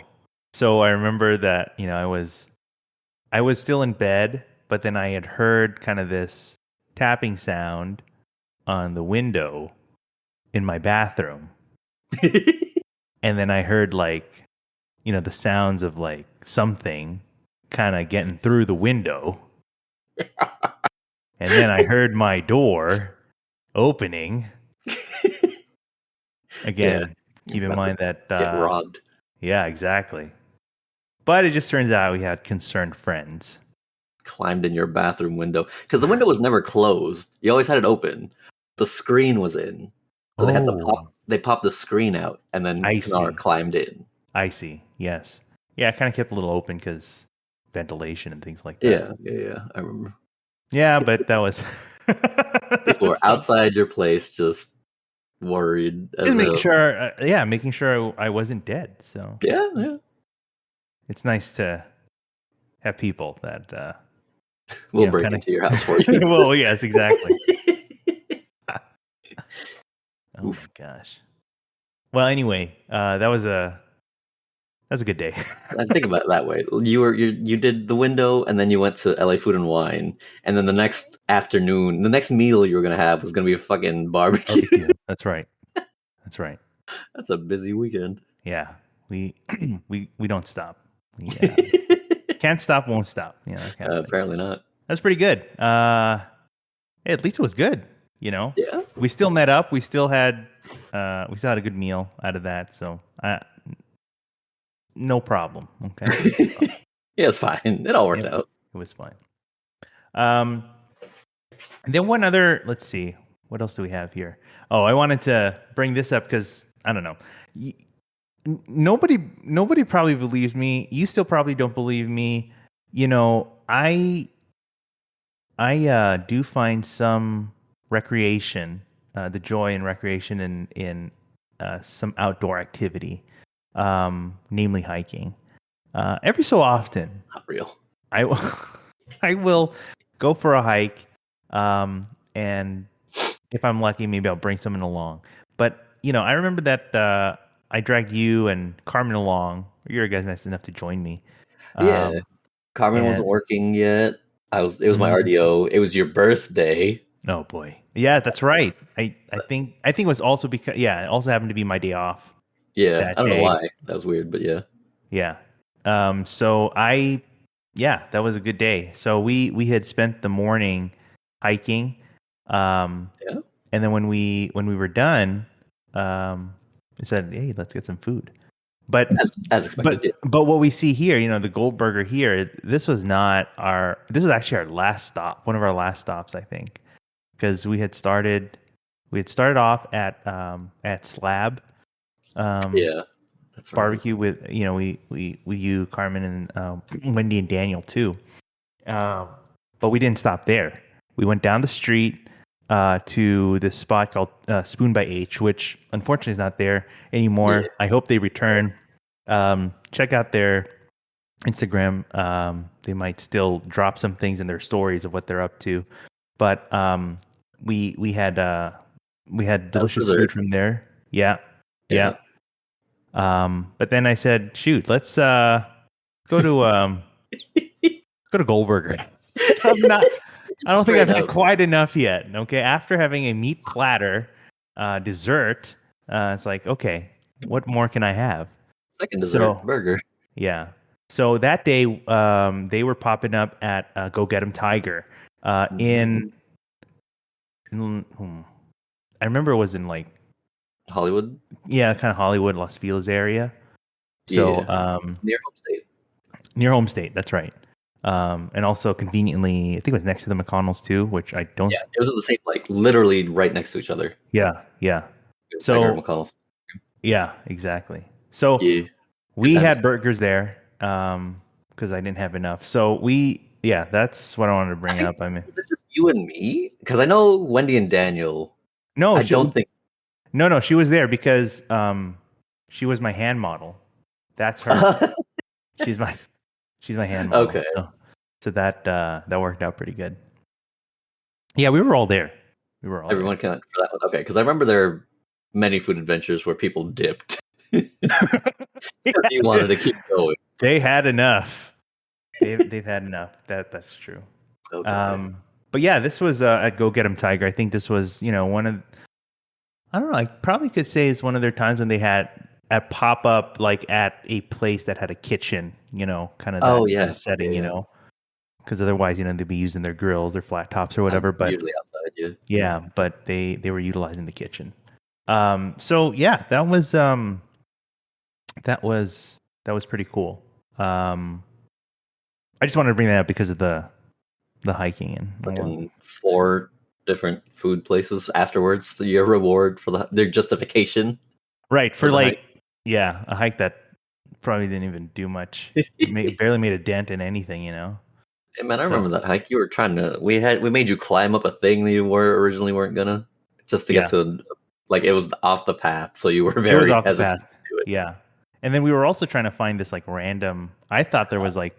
So I remember that, I was still in bed, but then I had heard kind of this tapping sound on the window in my bathroom. And then I heard, like, the sounds of, like, something kind of getting through the window. And then I heard my door opening. Again, keep in mind that... get robbed. Yeah, exactly. But it just turns out we had concerned friends. Climbed in your bathroom window, because the window was never closed. You always had it open. The screen was in, so they had to pop the screen out, and then Pinar climbed in. I see. Yes. Yeah, I kind of kept a little open because ventilation and things like that. Yeah. I remember. Yeah, but that was people were outside your place, just worried. Just making sure I wasn't dead. So yeah. It's nice to have people that. We'll break into your house for you. Well, yes, exactly. Oh my gosh. Well, anyway, that was a good day. I think about it that way. You did the window, and then you went to LA Food and Wine, and then the next afternoon, the next meal you were gonna have was gonna be a fucking barbecue. That's right. That's a busy weekend. Yeah, we don't stop. Yeah. Can't stop, won't stop. Apparently not. That's pretty good. At least it was good. Yeah. We still met up. We still had a good meal out of that. So no problem. Okay. Yeah, it's fine. It all worked out. It was fine. And then one other. Let's see. What else do we have here? Oh, I wanted to bring this up because I don't know. Nobody probably believes me. You still probably don't believe me. I do find some recreation, the joy and recreation in some outdoor activity, namely hiking. Every so often, not real. I will go for a hike, and if I'm lucky, maybe I'll bring someone along. But I remember that I dragged you and Carmen along. You were guys nice enough to join me. Yeah, Um, Carmen and wasn't working yet. It was my Mhm. RDO. It was your birthday. Oh boy, yeah, that's right. I think it was also because it also happened to be my day off Yeah, that I don't know day. why. That was weird, but yeah. Yeah. So that was a good day. So we had spent the morning hiking. Um, Yeah, and then when we were done, we said, "Hey, let's get some food." But as expected. Yeah, but what we see here, the Goldburger here, this was actually our last stop, one of our last stops, I think, because we had started off at Slab. Um, yeah, that's right. barbecue with we you Carmen and Wendy and Daniel too. Um, but we didn't stop there. We went down the street to this spot called Spoon by H, which unfortunately is not there Yeah, anymore. I hope they return. Check out their Instagram. They might still drop some things in their stories of what they're up to. But we we had uh, we had that was delicious dessert. food from there. Yeah, Yeah, yeah. But then I said, shoot, let's go to Goldburger. I'm not. I don't think I've straight had up quite enough yet. Okay, after having a meat platter, dessert, it's like, okay, what more can I have? second dessert So burger. yeah. So that day, they were popping up at Go Get 'Em Tiger. Mhm. In I remember it was in like Hollywood. kind of Hollywood, Los Feliz area. So Yeah, near home state. near home state, that's right. And also conveniently, I think it was next to the McConnells too, which I don't. Yeah, it was in the same, like literally right next to each other. Yeah, yeah. Tiger and So McConnell's. yeah, exactly. So Yeah, good we times. had burgers there because I didn't have enough. So that's what I wanted to I bring think up. I mean, was it just you and me? Because I know Wendy and Daniel. no, I don't think. no, she was there because she was my hand model. That's her. She's my she's my hand model. Okay, So that worked out pretty good. Yeah, we were all there. We were all there. everyone can for that one. Okay, because I remember there are many food adventures where people dipped because you wanted to keep going. They had enough. They've had enough. That's true. Okay. Um, but yeah, this was at Go Get 'Em Tiger. I think this was one of I don't know. I probably could say it's one of their times when they had a pop up like at a place that had a kitchen. Kind of Oh that kind yeah, of setting. yeah, yeah. Because otherwise, they'd be using their grills, their flat tops, or whatever. But Usually outside. Yeah. yeah, but they were utilizing the kitchen. So yeah, that was pretty cool. I just wanted to bring that up because of the hiking and Fucking 4 different food places afterwards. Your reward for their justification right for for the like hike. a hike that probably didn't even do much. Barely made a dent in anything. Hey man, I So remember that hike. You were trying to. We made you climb up a thing that you originally weren't gonna, just to get yeah, to, like, it was off the path. So you were it was very off the hesitant path. to do it. Yeah, and then we were also trying to find this like random. I thought there was like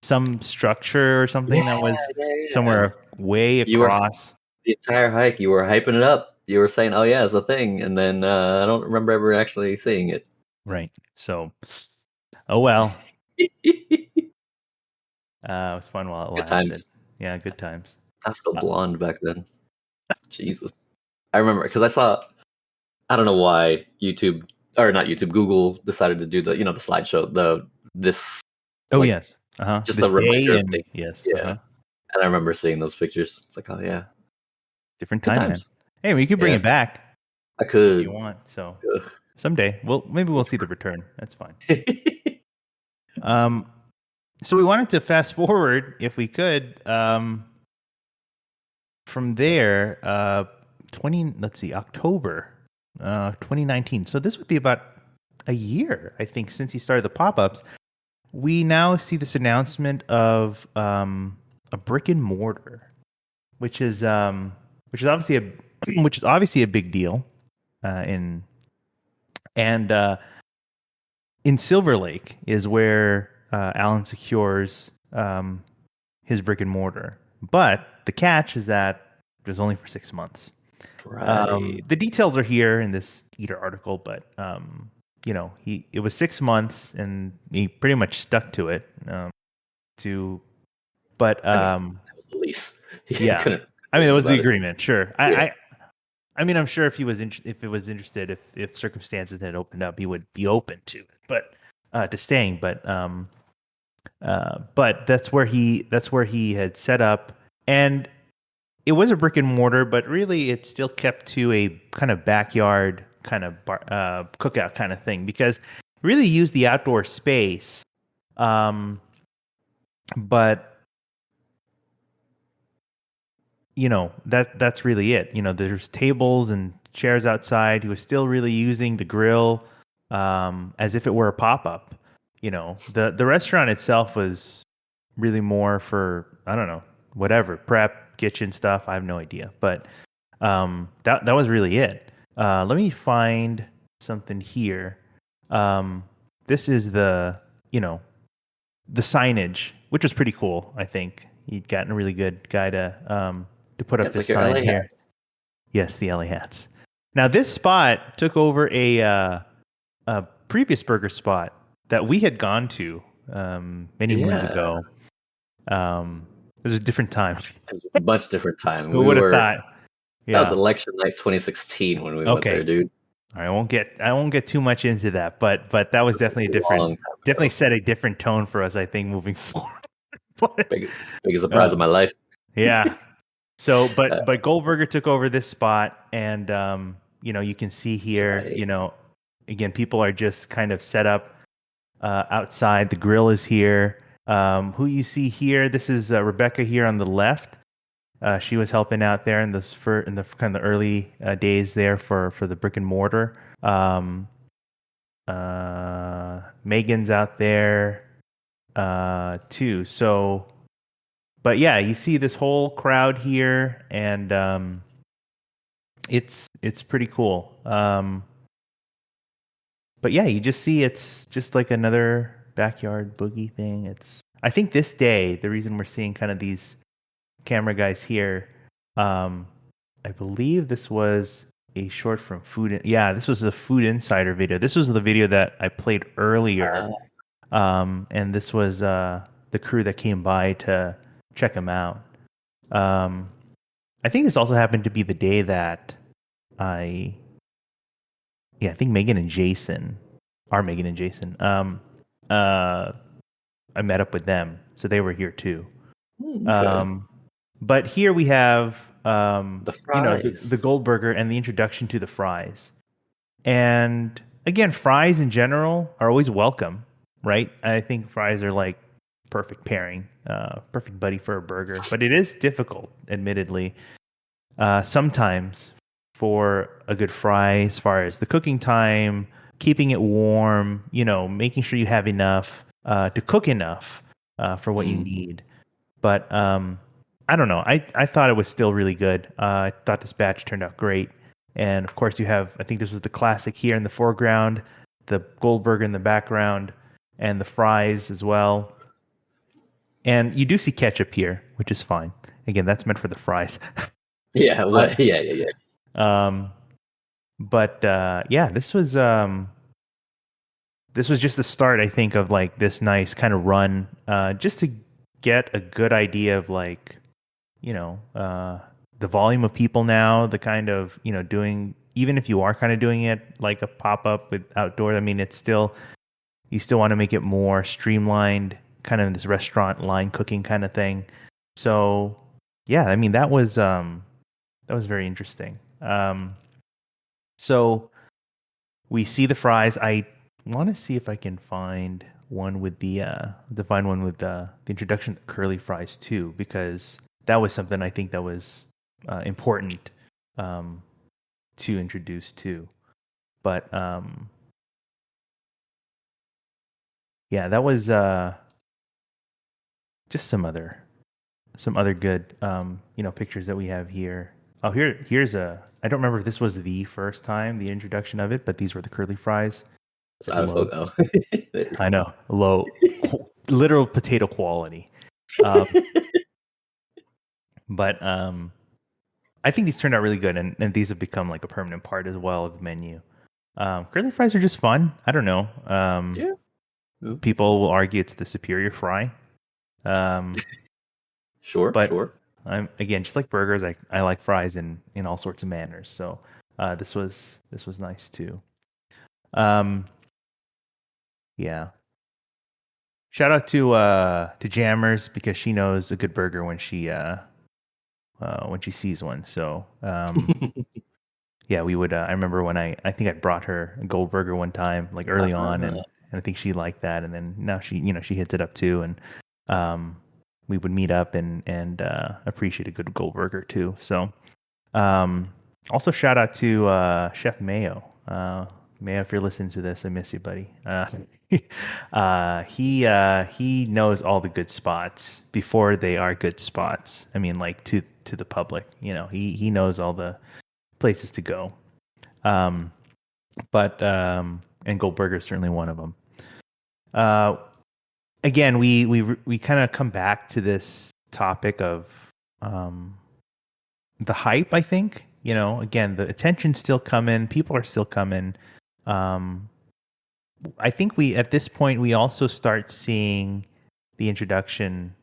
some structure or Yeah, something that was yeah, yeah. somewhere way You were across. the entire hike. You were hyping it up. You were saying, "Oh yeah, it's a thing," and then I don't remember ever actually seeing it. Right. So, oh well. It was fun while it Good lasted. times. Yeah, good times. I was still Uh, blonde back then. Jesus, I remember because I saw. I don't know why YouTube or not YouTube. Google decided to do the slideshow. This oh like yes. Uh-huh. just a This day reminder of and things. yes. Yeah, Uh-huh. and I remember seeing those pictures. It's like, oh yeah, Different good time, man. times. Hey, we could bring Yeah, it back I if you could. want. So Ugh. someday, maybe we'll see the return. That's fine. Um, so we wanted to fast forward if we could. From there, October, 2019. So this would be about a year, I think, since he started the pop-ups. We now see this announcement of a brick and mortar, which is obviously a big deal in and in Silver Lake is where Alan secures his brick and mortar. But the catch is that it was only for 6 months. Right. The details are here in this Eater article, but it was 6 months, and he pretty much stuck to it. To but I mean, that was the lease. He Yeah, couldn't I mean, it anything was the about it. agreement. Sure, Yeah. I mean, I'm sure if he was if it was interested, if circumstances had opened up, he would be open to it, but to staying. But that's where he had set up, and it was a brick and mortar, but really it still kept to a kind of backyard kind of cookout kind of thing, because really used the outdoor space, but that's really it. There's tables and chairs outside. He was still really using the grill as if it were a pop-up. The restaurant itself was really more for, I don't know, whatever, prep kitchen stuff. I have no idea, but that was really it. Let me find something here. um, this is the signage, which was pretty cool. I think he'd gotten a really good guy to put Yeah, up it's this like your sign LA hat. here. Yes, the LA hats. Now this spot took over a previous burger spot that we had gone to many moons Yeah. ago. It was a different time. It was a much different time. Who would have thought? That was Yeah. election night 2016 when we went there, Okay. dude. I won't get too much into that, but that was That's definitely a long time definitely ago. set a different tone for us, I think, moving forward. But, Biggest surprise uh, of my life. yeah. So, Uh, but Goldburger took over this spot, and you can see that's here, right. again, people are just kind of set up outside. The grill is here. Who you see here? This is Rebecca here on the left. She was helping out there in the kind of the early days there for the brick and mortar. Megan's out there too. So, but yeah, you see this whole crowd here, and it's pretty cool. But yeah, you just see it's just like another backyard boogie thing. I think this day, the reason we're seeing kind of these camera guys here, um, I believe this was a short from yeah, this was a Food Insider video. This was the video that I played earlier. And this was the crew that came by to check him out. I think this also happened to be the day that I think Megan and Jason, uh, I met up with them, so they were here too. Okay. But here we have, The the fries. Goldburger and the introduction to the fries. And again, fries in general are always welcome, right? I think fries are like perfect pairing, perfect buddy for a burger. But it is difficult, admittedly, sometimes for a good fry, as far as the cooking time, keeping it warm, making sure you have enough to cook enough for what you need. But I don't know. I thought it was still really good. I thought this batch turned out great. And of course, you have, I think this was the classic here in the foreground, the Goldburger in the background, and the fries as well. And you do see ketchup here, which is fine. Again, that's meant for the fries. Yeah, But, what? Yeah. um, yeah, this was just the start, I think, of like this nice kind of run, just to get a good idea of like, the volume of people now, the kind of, doing, even if you are kind of doing it like a pop up with outdoor, I mean, you still want to make it more streamlined, kind of in this restaurant line cooking kind of thing. So, yeah, I mean, that was very interesting. So we see the fries. I want to see if I can find one with the introduction of curly fries too, because that was something I think that was important um, to introduce too. But yeah, that was just some other good pictures that we have here. Oh, here's I don't remember if this was the first time the introduction of it, but these were the curly fries. It's out of photo. I know, low, literal potato quality. Um, but I think these turned out really good, and these have become like a permanent part as well of the menu. Curly fries are just fun. I don't know. Yeah. People will argue it's the superior fry. Sure, But sure. I'm again just like burgers. I like fries in all sorts of manners. So this was nice too. Yeah. Shout out to Jammers because she knows a good burger when she sees one. So yeah, we would. I remember when I think I brought her a Goldburger one time, like early on, and I think she liked that. And then now she hits it up too, and we would meet up and appreciate a good Goldburger too. So also shout out to Chef Mayo. Mayo, if you're listening to this, I miss you, buddy. He knows all the good spots before they are good spots. I mean, like to the public. He knows all the places to go. But and Goldberger is certainly one of them. Again, we kind of come back to this topic of the hype. I think again the attention's still coming, people are still coming. I think at this point we also start seeing the introduction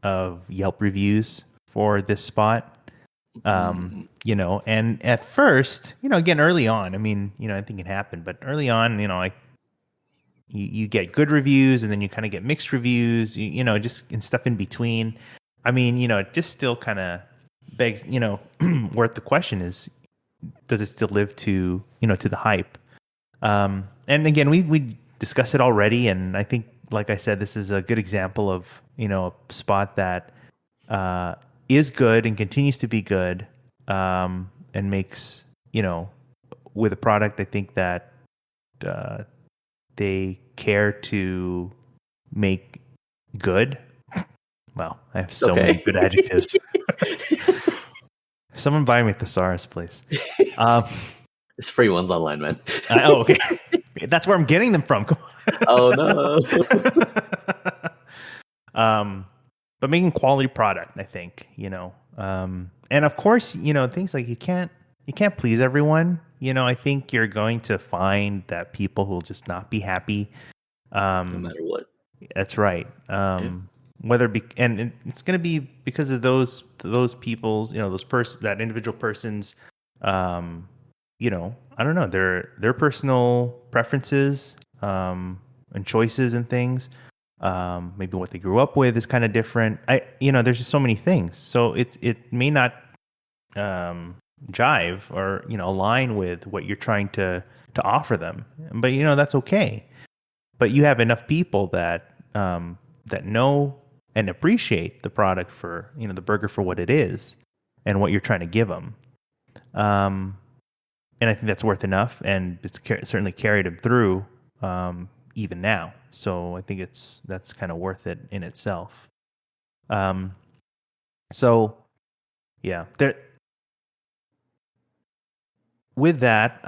of Yelp reviews for this spot. And at first, again, early on, I mean, I think it happened, but early on, like you get good reviews and then you kind of get mixed reviews, just and stuff in between. I mean, it just still kind of begs, worth the question is, does it still live to the hype? And again, we discussed it already. And I think, like I said, this is a good example of, a spot that, is good and continues to be good, and makes with a product I think that they care to make good. Well, I have so many good adjectives. Someone buy me thesaurus, please. There's free ones online, man. Okay. That's where I'm getting them from. Oh no. But making quality product, I think, and of course, things like you can't please everyone. I think you're going to find that people will just not be happy. No matter what. That's right. Whether and it's going to be because of those people's, that individual person's, I don't know, their personal preferences, and choices and things. Maybe what they grew up with is kind of different. There's just so many things. So it may not jive or align with what you're trying to offer them. But that's okay. But you have enough people that that know and appreciate the product for the burger for what it is and what you're trying to give them. And I think that's worth enough, and it's certainly carried them through. Even now. So I think that's kind of worth it in itself. So yeah, with that,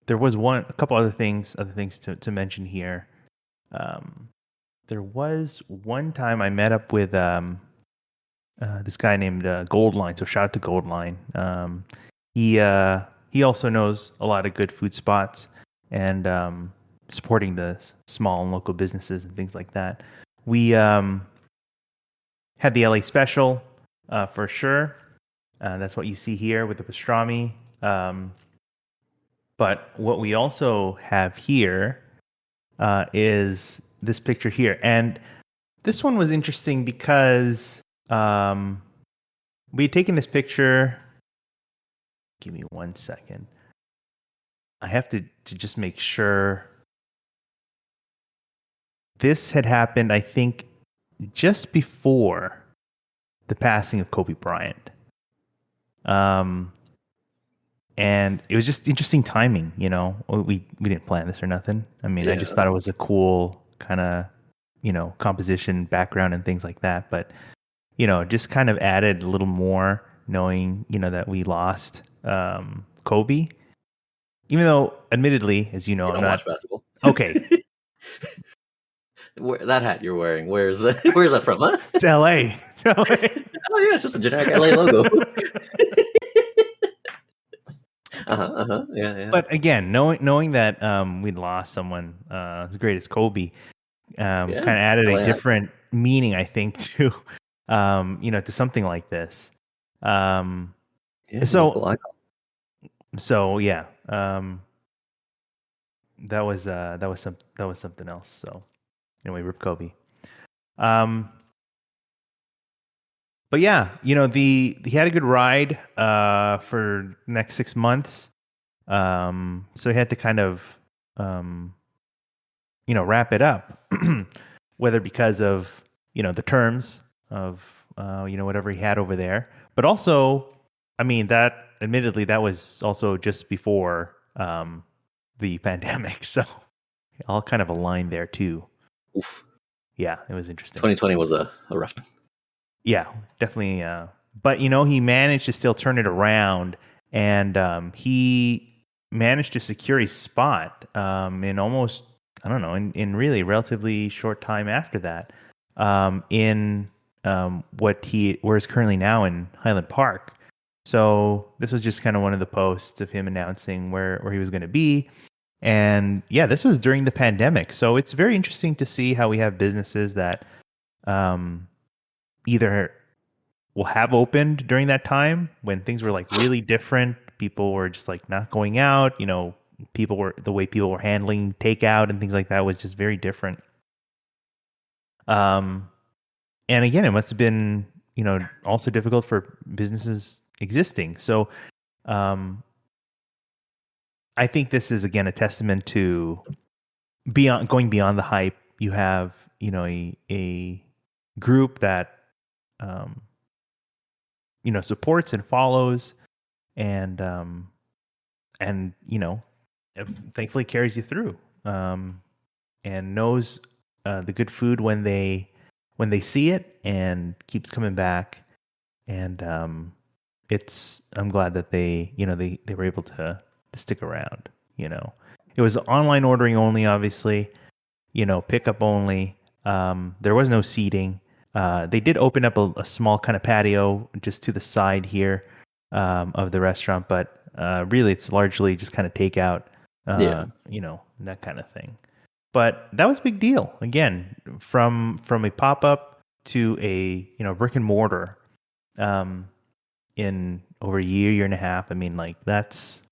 there was a couple other things to mention here. There was one time I met up with this guy named Goldline. So shout out to Goldline. He also knows a lot of good food spots and supporting the small and local businesses and things like that. We had the LA special for sure. That's what you see here with the pastrami. But what we also have here is this picture here. And this one was interesting because we had taken this picture. Give me 1 second. I have to just make sure. This had happened, I think, just before the passing of Kobe Bryant. And it was just interesting timing, We didn't plan this or nothing. I mean, I just thought it was a cool kind of, composition, background, and things like that. But, just kind of added a little more knowing, that we lost Kobe. Even though, admittedly, as you know, I'm not watch basketball. Okay. That hat you're wearing, where's that from? Huh? It's LA. It's LA. Oh yeah, it's just a generic LA logo. Yeah. But again, knowing that we'd lost someone as great as Kobe, kind of added a different meaning, I think, to to something like this. So yeah, that was something else. So anyway, rip Kobe. But yeah, he had a good ride for the next 6 months. So he had to kind of wrap it up, whether because of the terms of whatever he had over there, but also, I mean, that admittedly that was also just before the pandemic, so all kind of aligned there too. Oof. Yeah, it was interesting. 2020 was a rough one. Yeah, definitely. But he managed to still turn it around, and he managed to secure a spot in almost, I don't know, in really relatively short time after that, in where he's currently now in Highland Park. So this was just kind of one of the posts of him announcing where he was going to be. And yeah, this was during the pandemic. So it's very interesting to see how we have businesses that either will have opened during that time when things were like really different. People were just like not going out, the way people were handling takeout and things like that was just very different. And again, it must have been, also difficult for businesses existing. So, I think this is again a testament to going beyond the hype. You have, a group that, supports and follows, and thankfully carries you through, and knows the good food when they see it, and keeps coming back. And I'm glad that they were able to stick around. It was online ordering only, obviously, pickup only. There was no seating. They did open up a small kind of patio just to the side here of the restaurant, but really it's largely just kind of takeout, that kind of thing. But that was a big deal. Again, from a pop-up to a brick and mortar in over a year and a half. I mean, like that's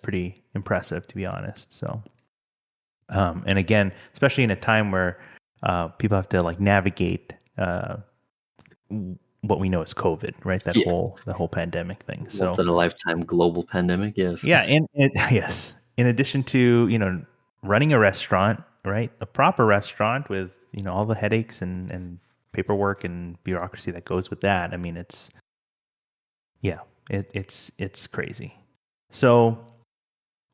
pretty impressive, to be honest. So, and again, especially in a time where people have to like navigate what we know as COVID, right? The whole pandemic thing. So once in a lifetime global pandemic, yes. Yeah, and yes. In addition to running a restaurant, right? A proper restaurant with all the headaches and paperwork and bureaucracy that goes with that. I mean, it's crazy. So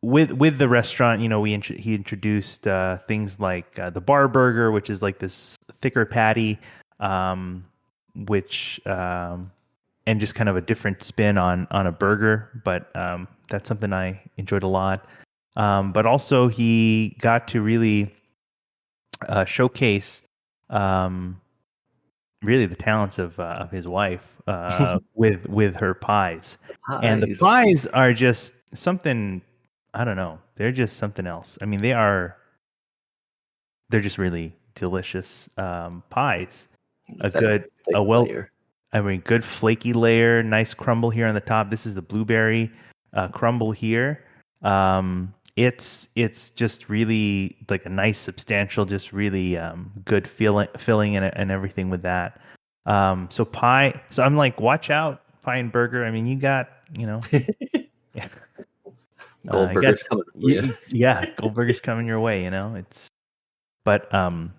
with the restaurant, he introduced things like the bar burger, which is like this thicker patty, which and just kind of a different spin on a burger, but that's something I enjoyed a lot. But also he got to really showcase really the talents of his wife with her pies. And the pies are just something, I don't know. They're just something else. I mean, they're just really delicious pies. Good flaky layer, nice crumble here on the top. This is the blueberry crumble here. It's just really like a nice, substantial, just really good filling and everything with that. So pie. So I'm like, watch out, pie and burger. I mean, you got yeah. Goldburger's coming. Yeah, Goldburger's coming your way. But I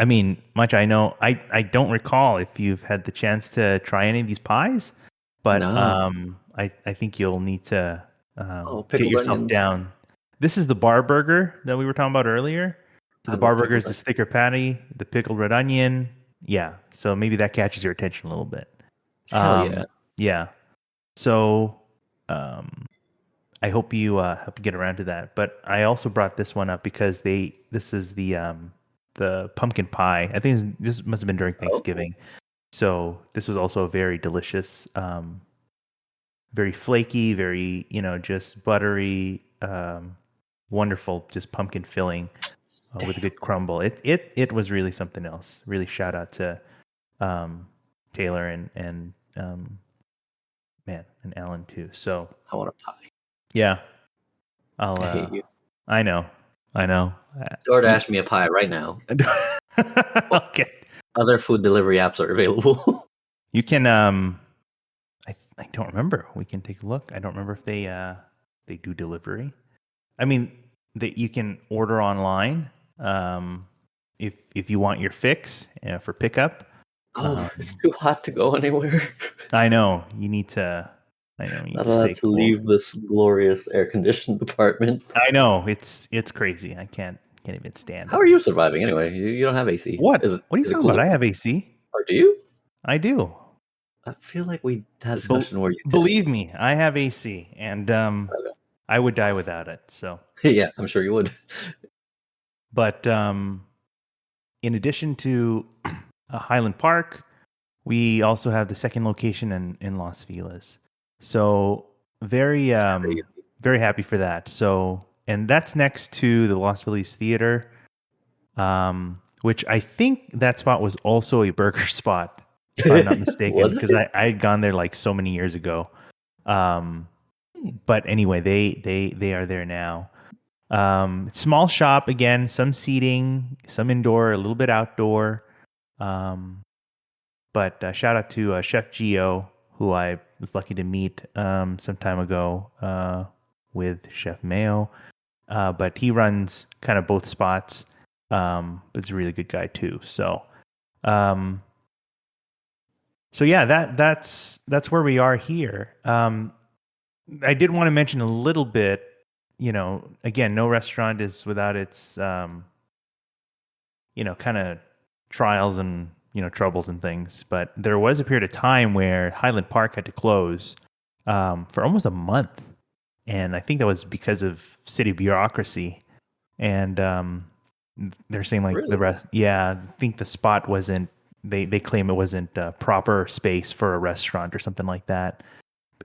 mean, I know I don't recall if you've had the chance to try any of these pies, but I think you'll need to get yourself onions down. This is the bar burger that we were talking about earlier. So the bar burger is this thicker patty, the pickled red onion. Yeah, so maybe that catches your attention a little bit. Hell yeah. Yeah. So I hope you get around to that. But I also brought this one up because this is the pumpkin pie. I think this must have been during Thanksgiving. So this was also a very delicious, very flaky, very, just buttery, wonderful, just pumpkin filling with a good crumble. It was really something else. Really shout out to Taylor and and Alan too. So I want a pie. yeah, I hate you. I know. DoorDash me a pie right now. Okay. Other food delivery apps are available. You can I don't remember. We can take a look. I don't remember if they do delivery. I mean, that you can order online if you want your fix for pickup. Oh, it's too hot to go anywhere. I know you need to. I know you need Not to allowed stay to cool. leave this glorious air-conditioned apartment. I know it's crazy. I can't even stand it. How are you surviving anyway? You don't have AC. What? Is it, What are you talking about? I have AC. Or do you? I do. I feel like we had a discussion where you did. Believe me, I have AC, and I would die without it. So yeah, I'm sure you would. But in addition to Highland Park, we also have the second location in Los Feliz. So very very happy for that. So, and that's next to the Los Feliz Theater, which I think that spot was also a burger spot, if I'm not mistaken, because I had gone there like so many years ago. But anyway, they are there now. Small shop again, some seating, some indoor, a little bit outdoor. But shout out to Chef Gio, who I was lucky to meet some time ago with Chef Mayo. But he runs kind of both spots. But he's a really good guy too. So, yeah, that's where we are here. I did want to mention a little bit. Again, no restaurant is without its, kind of trials and, troubles and things. But there was a period of time where Highland Park had to close for almost a month. And I think that was because of city bureaucracy. And they're saying like really? the rest. Yeah, I think the spot wasn't, they claim it wasn't proper space for a restaurant or something like that.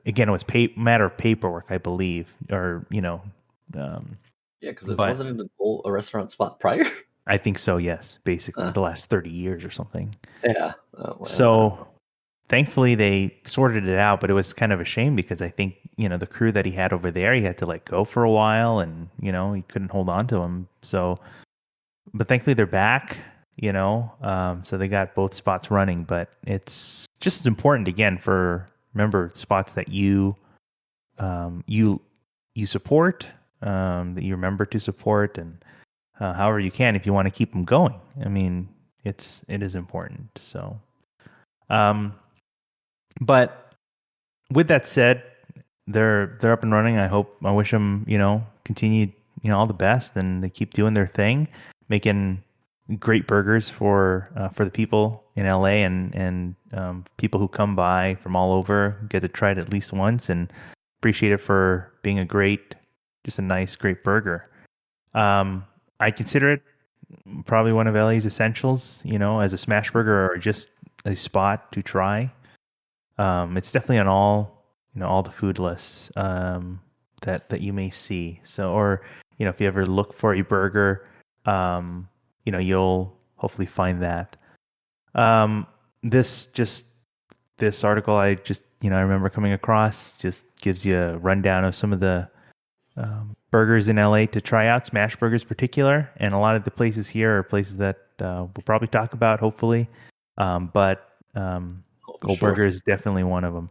Again, it was matter of paperwork, I believe, or, yeah, because it wasn't a restaurant spot prior. I think so. Yes, basically for the last 30 years or something. Yeah. So thankfully they sorted it out, but it was kind of a shame because I think the crew that he had over there, he had to let go for a while, and he couldn't hold on to them. So, but thankfully they're back. So they got both spots running, but it's just as important again for remember spots that you support, that you remember to support, and however you can if you want to keep them going. I mean, it is important. So, but with that said, they're up and running. I wish them continued all the best, and they keep doing their thing, making great burgers for the people in LA and people who come by from all over get to try it at least once and appreciate it for being just a nice, great burger. I consider it probably one of LA's essentials, as a smash burger or just a spot to try. It's definitely on all the food lists that you may see. So, or if you ever look for a burger, you'll hopefully find that. This article I just I remember coming across just gives you a rundown of some of the burgers in LA to try out, smash burgers particular, and a lot of the places here are places that we'll probably talk about hopefully, but Goldburger is definitely one of them.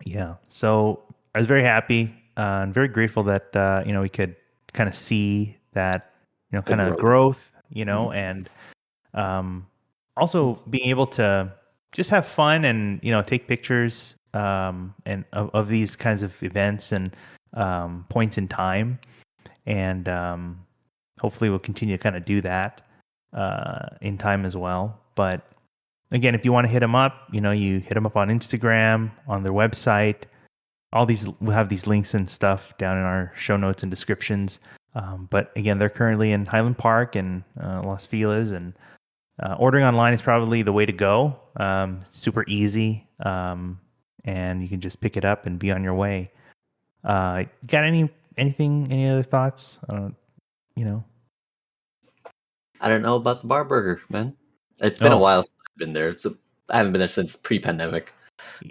Yeah, so I was very happy and very grateful that we could kind of see that kind of growth, and also being able to just have fun and take pictures and of these kinds of events and points in time, and hopefully we'll continue to kind of do that in time as well. But again, if you want to hit them up, you hit them up on Instagram, on their website. We'll have these links and stuff down in our show notes and descriptions. But again, they're currently in Highland Park and Los Feliz, and Ordering online is probably the way to go. Super easy, and you can just pick it up and be on your way. Got any other thoughts? You know. I don't know about the bar burger, man. It's been a Oh, while since I've been there. I haven't been there since pre-pandemic.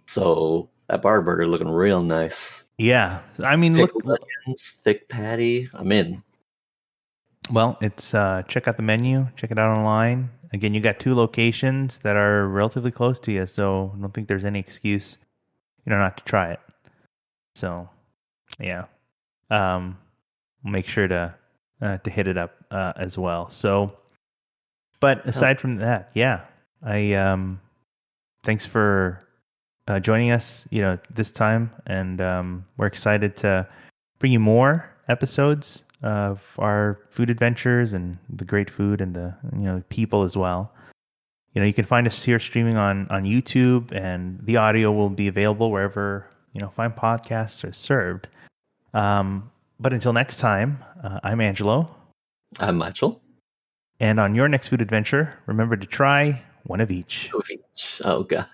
So that bar burger looking real nice. yeah. I mean, Pickled look. onions, thick patty. I'm in. Well, it's check out the menu, check it out online. Again, you got 2 locations that are relatively close to you, so I don't think there's any excuse, not to try it. So, yeah, make sure to hit it up as well. So, but aside from that, yeah, I thanks for joining us, this time, and we're excited to bring you more episodes of our food adventures and the great food and the people as well. You can find us here streaming on YouTube, and the audio will be available wherever fine podcasts are served. But until next time, I'm Angelo. I'm Mychall. And on your next food adventure, remember to try one of each. Oh God.